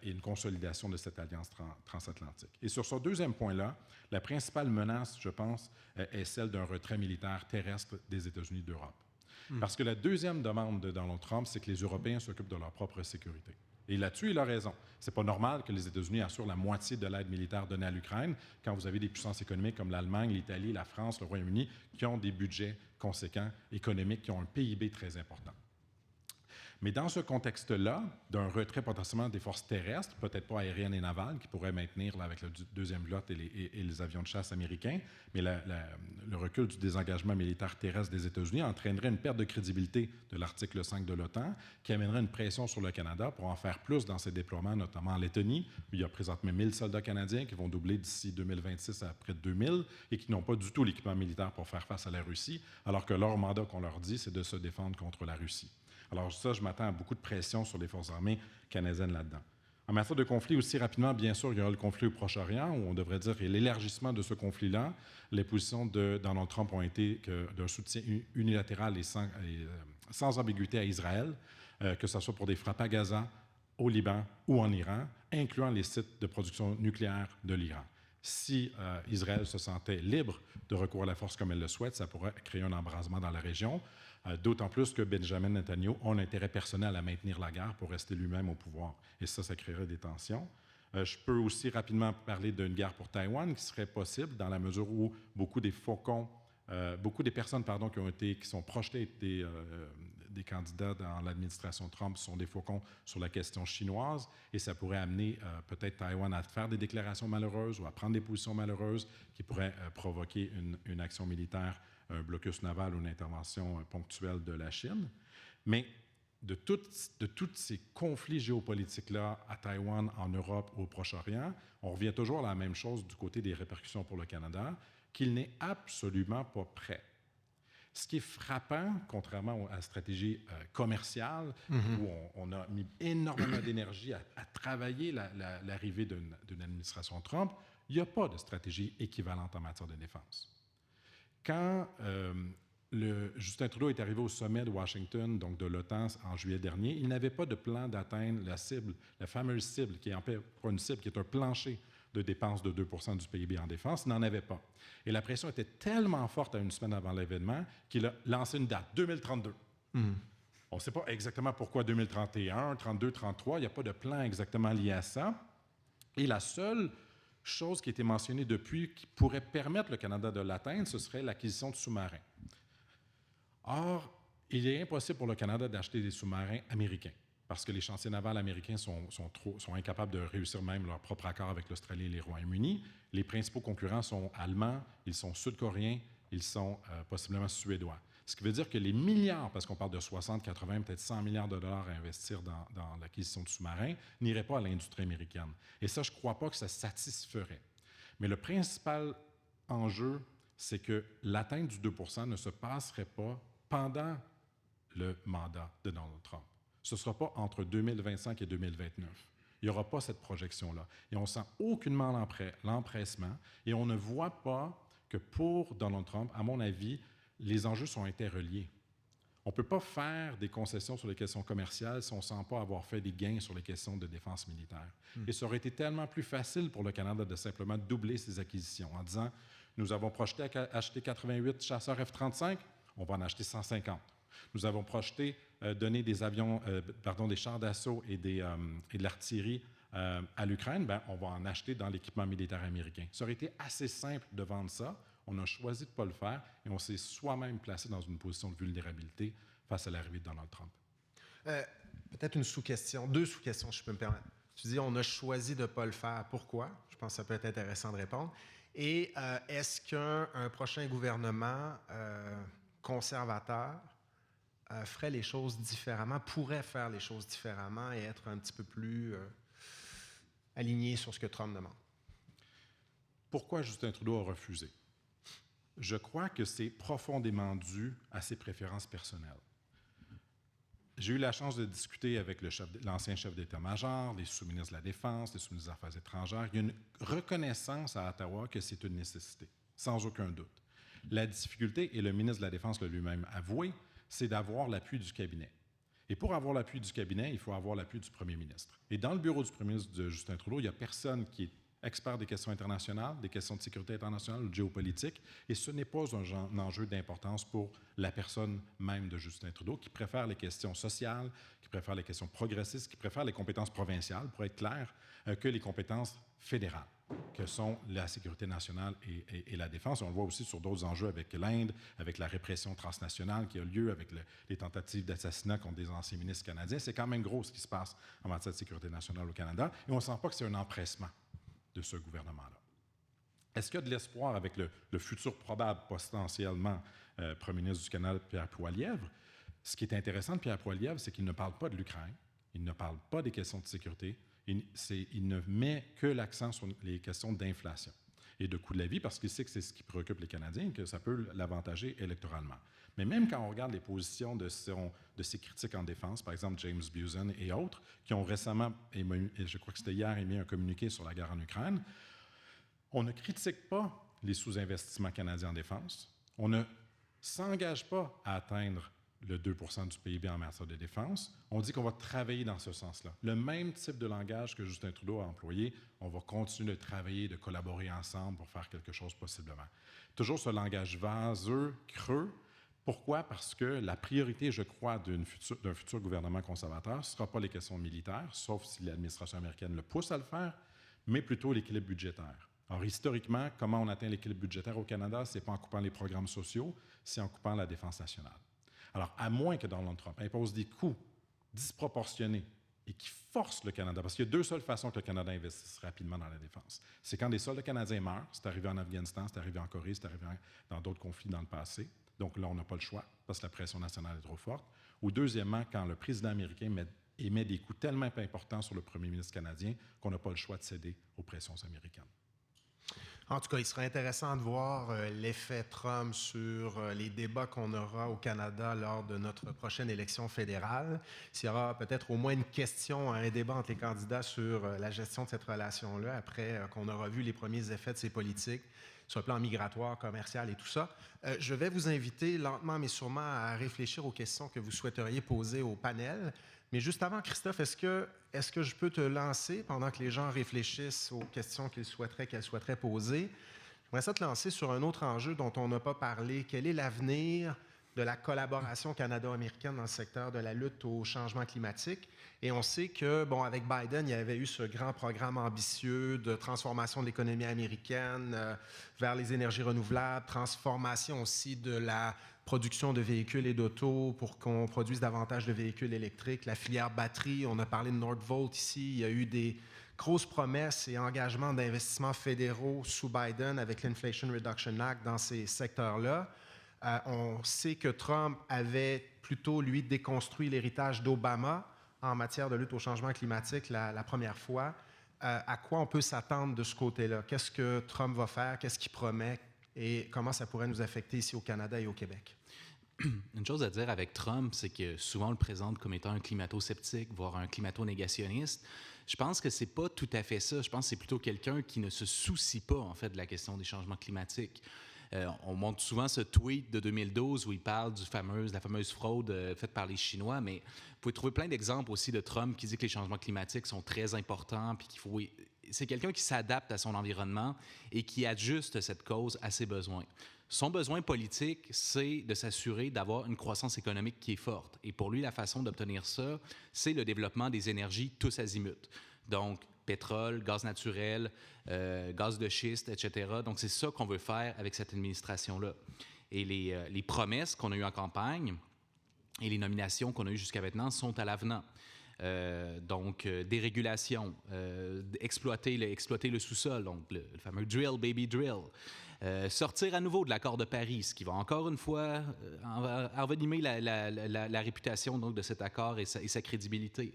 et une consolidation de cette alliance transatlantique. Et sur ce deuxième point-là, la principale menace, je pense, est celle d'un retrait militaire terrestre des États-Unis d'Europe. Parce que la deuxième demande de Donald Trump, c'est que les Européens s'occupent de leur propre sécurité. Et là-dessus, il a raison. Ce n'est pas normal que les États-Unis assurent la moitié de l'aide militaire donnée à l'Ukraine quand vous avez des puissances économiques comme l'Allemagne, l'Italie, la France, le Royaume-Uni, qui ont des budgets conséquents, économiques, qui ont un PIB très important. Mais dans ce contexte-là, d'un retrait potentiellement des forces terrestres, peut-être pas aériennes et navales, qui pourraient maintenir là, avec le deuxième flotte et les avions de chasse américains, mais le recul du désengagement militaire terrestre des États-Unis entraînerait une perte de crédibilité de l'article 5 de l'OTAN, qui amènerait une pression sur le Canada pour en faire plus dans ses déploiements, notamment en Lettonie, où il y a présentement 1000 soldats canadiens qui vont doubler d'ici 2026 à près de 2000 et qui n'ont pas du tout l'équipement militaire pour faire face à la Russie, alors que leur mandat qu'on leur dit, c'est de se défendre contre la Russie. Alors ça, je m'attends à beaucoup de pression sur les forces armées canadiennes là-dedans. En matière de conflit aussi rapidement, bien sûr, il y aura le conflit au Proche-Orient, où on devrait dire que l'élargissement de ce conflit-là, les positions de Donald Trump ont été d'un soutien unilatéral et sans ambiguïté à Israël, que ce soit pour des frappes à Gaza, au Liban ou en Iran, incluant les sites de production nucléaire de l'Iran. Si Israël se sentait libre de recourir à la force comme elle le souhaite, ça pourrait créer un embrasement dans la région. D'autant plus que Benjamin Netanyahu a un intérêt personnel à maintenir la guerre pour rester lui-même au pouvoir. Et ça créerait des tensions. Je peux aussi rapidement parler d'une guerre pour Taïwan qui serait possible dans la mesure où beaucoup des personnes qui sont projetées des candidats dans l'administration Trump sont des faucons sur la question chinoise et ça pourrait amener peut-être Taïwan à faire des déclarations malheureuses ou à prendre des positions malheureuses qui pourraient provoquer une action militaire, un blocus naval ou une intervention ponctuelle de la Chine. Mais de tous ces conflits géopolitiques-là à Taïwan, en Europe, au Proche-Orient, on revient toujours à la même chose du côté des répercussions pour le Canada, qu'il n'est absolument pas prêt. Ce qui est frappant, contrairement à la stratégie commerciale, où on a mis énormément d'énergie à travailler l'arrivée d'une administration Trump, il n'y a pas de stratégie équivalente en matière de défense. Quand Justin Trudeau est arrivé au sommet de Washington, donc de l'OTAN, en juillet dernier, il n'avait pas de plan d'atteindre la cible, la fameuse cible, qui est pas une cible, qui est un plancher de dépenses de 2 % du PIB en défense, il n'en avait pas. Et la pression était tellement forte à une semaine avant l'événement qu'il a lancé une date, 2032. On ne sait pas exactement pourquoi 2031, 32, 33, il n'y a pas de plan exactement lié à ça. Et la seule chose qui a été mentionnée depuis qui pourrait permettre le Canada de l'atteindre, ce serait l'acquisition de sous-marins. Or, il est impossible pour le Canada d'acheter des sous-marins américains parce que les chantiers navals américains sont incapables de réussir même leur propre accord avec l'Australie et les Royaumes-Unis. Les principaux concurrents sont allemands, ils sont sud-coréens, ils sont possiblement suédois. Ce qui veut dire que les milliards, parce qu'on parle de 60, 80, peut-être 100 milliards de dollars à investir dans l'acquisition de sous-marins, n'iraient pas à l'industrie américaine. Et ça, je ne crois pas que ça satisferait. Mais le principal enjeu, c'est que l'atteinte du 2 % ne se passerait pas pendant le mandat de Donald Trump. Ce ne sera pas entre 2025 et 2029. Il n'y aura pas cette projection-là. Et on ne sent aucunement l'empressement et on ne voit pas que pour Donald Trump, à mon avis, les enjeux sont interreliés. On ne peut pas faire des concessions sur les questions commerciales si on ne sent pas avoir fait des gains sur les questions de défense militaire. Et ça aurait été tellement plus facile pour le Canada de simplement doubler ses acquisitions en disant « Nous avons projeté acheter 88 chasseurs F-35, on va en acheter 150. Nous avons projeté donner des avions, des chars d'assaut et de l'artillerie à l'Ukraine, on va en acheter dans l'équipement militaire américain. » Ça aurait été assez simple de vendre ça. On a choisi de ne pas le faire et on s'est soi-même placé dans une position de vulnérabilité face à l'arrivée de Donald Trump. Peut-être une sous-question, 2 sous-questions, si je peux me permettre. Tu dis on a choisi de ne pas le faire. Pourquoi? Je pense que ça peut être intéressant de répondre. Et est-ce qu'un prochain gouvernement conservateur ferait les choses différemment, pourrait faire les choses différemment et être un petit peu plus aligné sur ce que Trump demande? Pourquoi Justin Trudeau a refusé? Je crois que c'est profondément dû à ses préférences personnelles. J'ai eu la chance de discuter avec l'ancien chef d'état-major, les sous-ministres de la Défense, les sous-ministres des Affaires étrangères. Il y a une reconnaissance à Ottawa que c'est une nécessité, sans aucun doute. La difficulté, et le ministre de la Défense l'a lui-même avoué, c'est d'avoir l'appui du cabinet. Et pour avoir l'appui du cabinet, il faut avoir l'appui du premier ministre. Et dans le bureau du premier ministre de Justin Trudeau, il n'y a personne qui est expert des questions internationales, des questions de sécurité internationale ou de géopolitique, et ce n'est pas un enjeu d'importance pour la personne même de Justin Trudeau, qui préfère les questions sociales, qui préfère les questions progressistes, qui préfère les compétences provinciales, pour être clair, que les compétences fédérales. que sont la sécurité nationale et la défense. On le voit aussi sur d'autres enjeux avec l'Inde, avec la répression transnationale qui a lieu, avec les tentatives d'assassinat contre des anciens ministres canadiens. C'est quand même gros ce qui se passe en matière de sécurité nationale au Canada, et on ne sent pas que c'est un empressement de ce gouvernement-là. Est-ce qu'il y a de l'espoir avec le futur probable, potentiellement, premier ministre du Canada, Pierre Poilievre? Ce qui est intéressant de Pierre Poilievre, c'est qu'il ne parle pas de l'Ukraine, il ne parle pas des questions de sécurité, il ne met que l'accent sur les questions d'inflation et de coût de la vie, parce qu'il sait que c'est ce qui préoccupe les Canadiens et que ça peut l'avantager électoralement. Mais même quand on regarde les positions de ses critiques en défense, par exemple James Busen et autres, qui ont récemment, je crois que c'était hier, émis un communiqué sur la guerre en Ukraine, on ne critique pas les sous-investissements canadiens en défense, on ne s'engage pas à atteindre le 2 % du PIB en matière de défense, on dit qu'on va travailler dans ce sens-là. Le même type de langage que Justin Trudeau a employé, on va continuer de travailler, de collaborer ensemble pour faire quelque chose possiblement. Toujours ce langage vaseux, creux. Pourquoi? Parce que la priorité, je crois, d'un futur gouvernement conservateur, ce ne sera pas les questions militaires, sauf si l'administration américaine le pousse à le faire, mais plutôt l'équilibre budgétaire. Alors, historiquement, comment on atteint l'équilibre budgétaire au Canada? Ce n'est pas en coupant les programmes sociaux, c'est en coupant la défense nationale. Alors, à moins que Donald Trump impose des coûts disproportionnés et qui forcent le Canada, parce qu'il y a deux seules façons que le Canada investisse rapidement dans la défense. C'est quand des soldats canadiens meurent, c'est arrivé en Afghanistan, c'est arrivé en Corée, c'est arrivé dans d'autres conflits dans le passé. Donc là, on n'a pas le choix, parce que la pression nationale est trop forte. Ou deuxièmement, quand le président américain émet des coûts tellement importants sur le premier ministre canadien qu'on n'a pas le choix de céder aux pressions américaines. En tout cas, il sera intéressant de voir l'effet Trump sur les débats qu'on aura au Canada lors de notre prochaine élection fédérale. S'il y aura peut-être au moins une question, un débat entre les candidats sur la gestion de cette relation-là, après qu'on aura vu les premiers effets de ces politiques sur le plan migratoire, commercial et tout ça. Je vais vous inviter lentement mais sûrement à réfléchir aux questions que vous souhaiteriez poser au panel. Mais juste avant, Christophe, est-ce que je peux te lancer pendant que les gens réfléchissent aux questions qu'elles souhaiteraient poser? J'aimerais ça te lancer sur un autre enjeu dont on n'a pas parlé. Quel est l'avenir de la collaboration canado-américaine dans le secteur de la lutte au changement climatique? Et on sait que, bon, avec Biden, il y avait eu ce grand programme ambitieux de transformation de l'économie américaine vers les énergies renouvelables, transformation aussi de la production de véhicules et d'autos pour qu'on produise davantage de véhicules électriques, la filière batterie, on a parlé de Northvolt ici, il y a eu des grosses promesses et engagements d'investissements fédéraux sous Biden avec l'Inflation Reduction Act dans ces secteurs-là. On sait que Trump avait plutôt, lui, déconstruit l'héritage d'Obama en matière de lutte au changement climatique la première fois. À quoi on peut s'attendre de ce côté-là? Qu'est-ce que Trump va faire? Qu'est-ce qu'il promet? Et comment ça pourrait nous affecter ici au Canada et au Québec? Une chose à dire avec Trump, c'est que souvent on le présente comme étant un climato-sceptique, voire un climato-négationniste. Je pense que c'est pas tout à fait ça. Je pense que c'est plutôt quelqu'un qui ne se soucie pas, en fait, de la question des changements climatiques. On montre souvent ce tweet de 2012 où il parle de la fameuse fraude faite par les Chinois, mais vous pouvez trouver plein d'exemples aussi de Trump qui dit que les changements climatiques sont très importants, puis c'est quelqu'un qui s'adapte à son environnement et qui ajuste cette cause à ses besoins. Son besoin politique, c'est de s'assurer d'avoir une croissance économique qui est forte. Et pour lui, la façon d'obtenir ça, c'est le développement des énergies tous azimuts. Donc, pétrole, gaz naturel, gaz de schiste, etc. Donc, c'est ça qu'on veut faire avec cette administration-là. Et les promesses qu'on a eues en campagne et les nominations qu'on a eues jusqu'à maintenant sont à l'avenant. Donc, dérégulation, exploiter le sous-sol, donc le fameux drill, baby drill. Sortir à nouveau de l'accord de Paris, ce qui va encore une fois envenimer la réputation donc, de cet accord et sa crédibilité.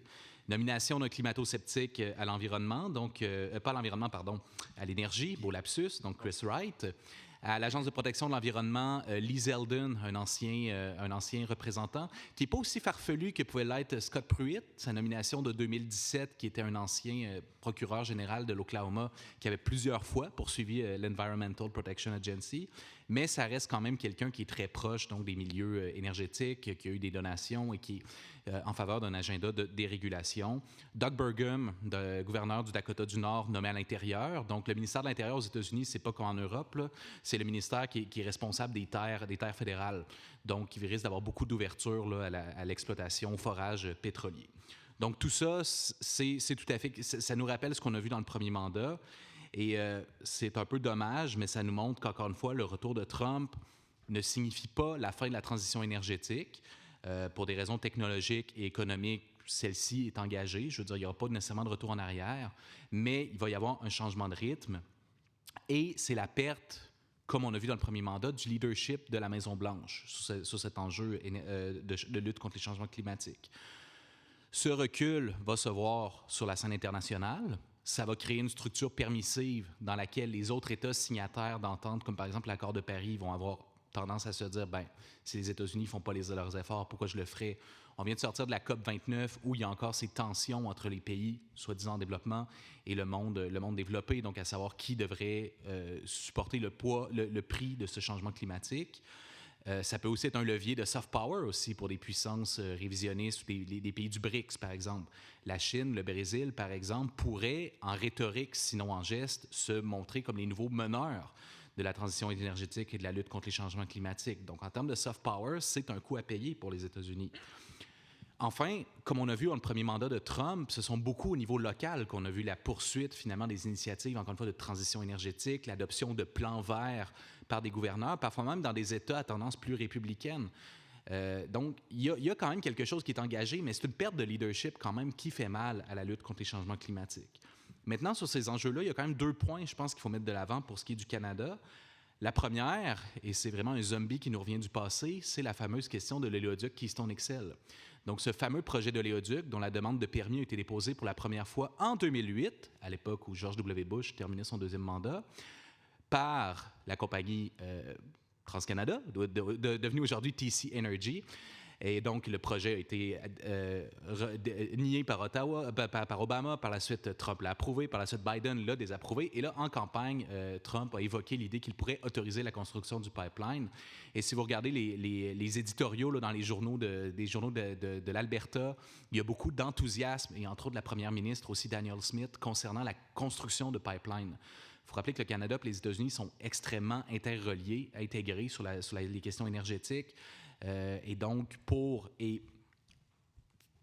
Nomination d'un climato-sceptique à l'environnement, donc pas à l'environnement, pardon, à l'énergie, beau lapsus, donc Chris Wright. À l'Agence de protection de l'environnement, Lee Zeldin, un ancien représentant, qui n'est pas aussi farfelu que pouvait l'être Scott Pruitt, sa nomination de 2017, qui était un ancien procureur général de l'Oklahoma, qui avait plusieurs fois poursuivi l'Environmental Protection Agency, mais ça reste quand même quelqu'un qui est très proche donc, des milieux énergétiques, qui a eu des donations et qui est en faveur d'un agenda de dérégulation. Doug Burgum, gouverneur du Dakota du Nord, nommé à l'intérieur. Donc, le ministère de l'Intérieur aux États-Unis, c'est pas comme en Europe, là. C'est le ministère qui est responsable des terres fédérales. Donc, il risque d'avoir beaucoup d'ouverture là, à l'exploitation, au forage pétrolier. Donc, tout ça, c'est tout à fait... Ça nous rappelle ce qu'on a vu dans le premier mandat. Et c'est un peu dommage, mais ça nous montre qu'encore une fois, le retour de Trump ne signifie pas la fin de la transition énergétique. Pour des raisons technologiques et économiques, celle-ci est engagée. Je veux dire, il n'y aura pas nécessairement de retour en arrière, mais il va y avoir un changement de rythme. Et c'est la perte, comme on a vu dans le premier mandat, du leadership de la Maison-Blanche sur cet enjeu de lutte contre les changements climatiques. Ce recul va se voir sur la scène internationale. Ça va créer une structure permissive dans laquelle les autres États signataires d'entente, comme par exemple l'accord de Paris, vont avoir tendance à se dire, bien, si les États-Unis ne font pas leurs efforts, pourquoi je le ferais? On vient de sortir de la COP29 où il y a encore ces tensions entre les pays soi-disant en développement et le monde développé, donc à savoir qui devrait supporter le prix de ce changement climatique. Ça peut aussi être un levier de soft power aussi pour des puissances révisionnistes ou des pays du BRICS, par exemple. La Chine, le Brésil, par exemple, pourraient, en rhétorique, sinon en geste, se montrer comme les nouveaux meneurs de la transition énergétique et de la lutte contre les changements climatiques. Donc, en termes de soft power, c'est un coût à payer pour les États-Unis. Enfin, comme on a vu dans le premier mandat de Trump, ce sont beaucoup au niveau local qu'on a vu la poursuite, finalement, des initiatives, encore une fois, de transition énergétique, l'adoption de plans verts par des gouverneurs, parfois même dans des États à tendance plus républicaine. Donc, il y a quand même quelque chose qui est engagé, mais c'est une perte de leadership quand même qui fait mal à la lutte contre les changements climatiques. Maintenant, sur ces enjeux-là, il y a quand même 2 points, je pense, qu'il faut mettre de l'avant pour ce qui est du Canada. La première, et c'est vraiment un zombie qui nous revient du passé, c'est la fameuse question de l'oléoduc Keystone XL. Donc, ce fameux projet d'oléoduc, dont la demande de permis a été déposée pour la première fois en 2008, à l'époque où George W. Bush terminait son 2e mandat, par la compagnie TransCanada, devenue aujourd'hui TC Energy. Et donc, le projet a été nié par Obama. Par la suite, Trump l'a approuvé. Par la suite, Biden l'a désapprouvé. Et là, en campagne, Trump a évoqué l'idée qu'il pourrait autoriser la construction du pipeline. Et si vous regardez les éditoriaux là, dans les journaux de l'Alberta, il y a beaucoup d'enthousiasme, et entre autres la première ministre aussi, Danielle Smith, concernant la construction de pipeline. Il faut rappeler que le Canada et les États-Unis sont extrêmement intégrés sur les questions énergétiques. Et donc,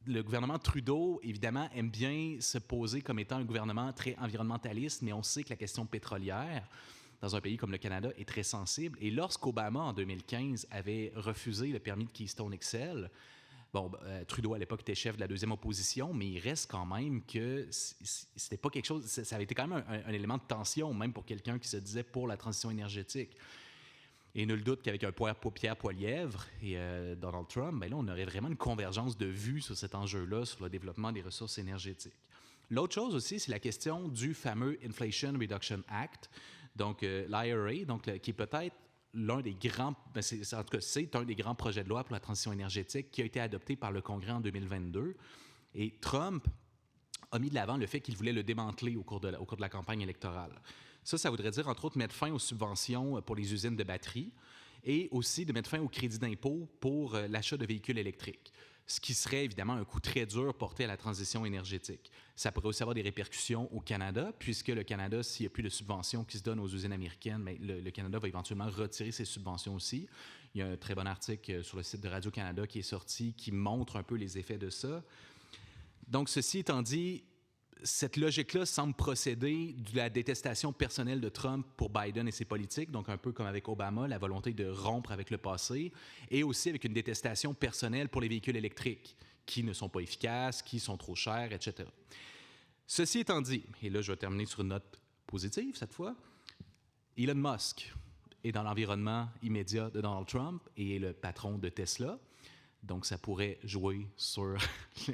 le gouvernement Trudeau, évidemment, aime bien se poser comme étant un gouvernement très environnementaliste, mais on sait que la question pétrolière, dans un pays comme le Canada, est très sensible. Et lorsqu'Obama, en 2015, avait refusé le permis de Keystone XL, Trudeau, à l'époque, était chef de la 2e opposition, mais il reste quand même que c'était pas quelque chose... Ça avait été quand même un élément de tension, même pour quelqu'un qui se disait pour la transition énergétique. Et nul doute qu'avec un Pierre Poilievre et Donald Trump, là, on aurait vraiment une convergence de vues sur cet enjeu-là, sur le développement des ressources énergétiques. L'autre chose aussi, c'est la question du fameux Inflation Reduction Act, donc l'IRA, qui est peut-être l'un des grands, c'est un des grands projets de loi pour la transition énergétique qui a été adopté par le Congrès en 2022. Et Trump a mis de l'avant le fait qu'il voulait le démanteler au cours de la campagne électorale. Ça voudrait dire, entre autres, mettre fin aux subventions pour les usines de batteries et aussi de mettre fin au crédit d'impôt pour l'achat de véhicules électriques, ce qui serait évidemment un coup très dur porté à la transition énergétique. Ça pourrait aussi avoir des répercussions au Canada, puisque le Canada, s'il n'y a plus de subventions qui se donnent aux usines américaines, mais le Canada va éventuellement retirer ses subventions aussi. Il y a un très bon article sur le site de Radio-Canada qui est sorti, qui montre un peu les effets de ça. Donc, ceci étant dit, cette logique-là semble procéder de la détestation personnelle de Trump pour Biden et ses politiques, donc un peu comme avec Obama, la volonté de rompre avec le passé, et aussi avec une détestation personnelle pour les véhicules électriques, qui ne sont pas efficaces, qui sont trop chers, etc. Ceci étant dit, et là je vais terminer sur une note positive cette fois, Elon Musk est dans l'environnement immédiat de Donald Trump et est le patron de Tesla. Donc, ça pourrait jouer sur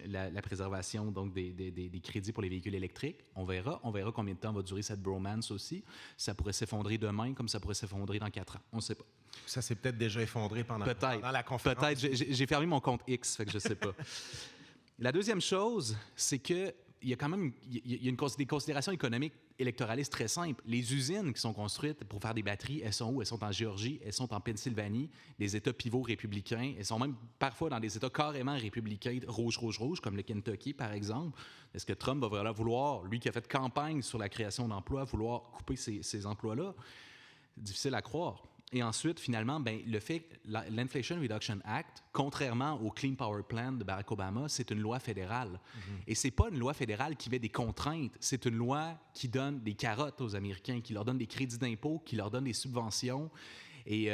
la préservation donc, des crédits pour les véhicules électriques. On verra combien de temps va durer cette bromance aussi. Ça pourrait s'effondrer demain comme ça pourrait s'effondrer dans 4 ans. On ne sait pas. Ça s'est peut-être déjà effondré pendant la conférence. Peut-être. J'ai fermé mon compte X, fait que je ne sais pas. La deuxième chose, c'est que il y a quand même des considérations économiques électoralistes très simples. Les usines qui sont construites pour faire des batteries, elles sont où? Elles sont en Géorgie, elles sont en Pennsylvanie, des États pivots républicains. Elles sont même parfois dans des États carrément républicains, rouge, comme le Kentucky, par exemple. Est-ce que Trump va vraiment vouloir, lui qui a fait campagne sur la création d'emplois, vouloir couper ces emplois-là? Difficile à croire. Et ensuite, finalement, le fait, l'Inflation Reduction Act, contrairement au Clean Power Plan de Barack Obama, c'est une loi fédérale. Et c'est pas une loi fédérale qui met des contraintes, c'est une loi qui donne des carottes aux Américains, qui leur donne des crédits d'impôt, qui leur donne des subventions. Et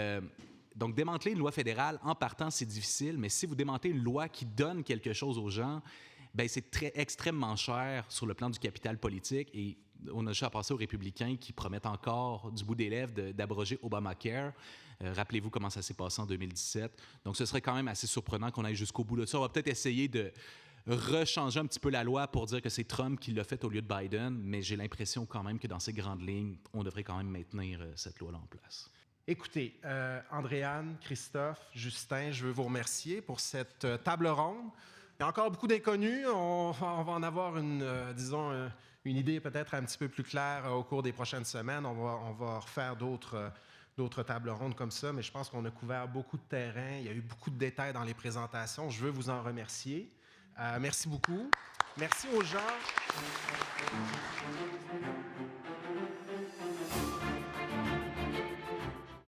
donc, démanteler une loi fédérale, en partant, c'est difficile, mais si vous démantelez une loi qui donne quelque chose aux gens, c'est extrêmement cher sur le plan du capital politique. Et on a juste à passer aux républicains qui promettent encore du bout des lèvres d'abroger Obamacare. Rappelez-vous comment ça s'est passé en 2017. Donc, ce serait quand même assez surprenant qu'on aille jusqu'au bout de ça. On va peut-être essayer de rechanger un petit peu la loi pour dire que c'est Trump qui l'a fait au lieu de Biden, mais j'ai l'impression quand même que dans ces grandes lignes, on devrait quand même maintenir cette loi-là en place. Écoutez, Andréane, Christophe, Justin, je veux vous remercier pour cette table ronde. Il y a encore beaucoup d'inconnus. On va en avoir une idée peut-être un petit peu plus claire au cours des prochaines semaines. On va refaire d'autres tables rondes comme ça, mais je pense qu'on a couvert beaucoup de terrain. Il y a eu beaucoup de détails dans les présentations. Je veux vous en remercier. Merci beaucoup. Merci aux gens.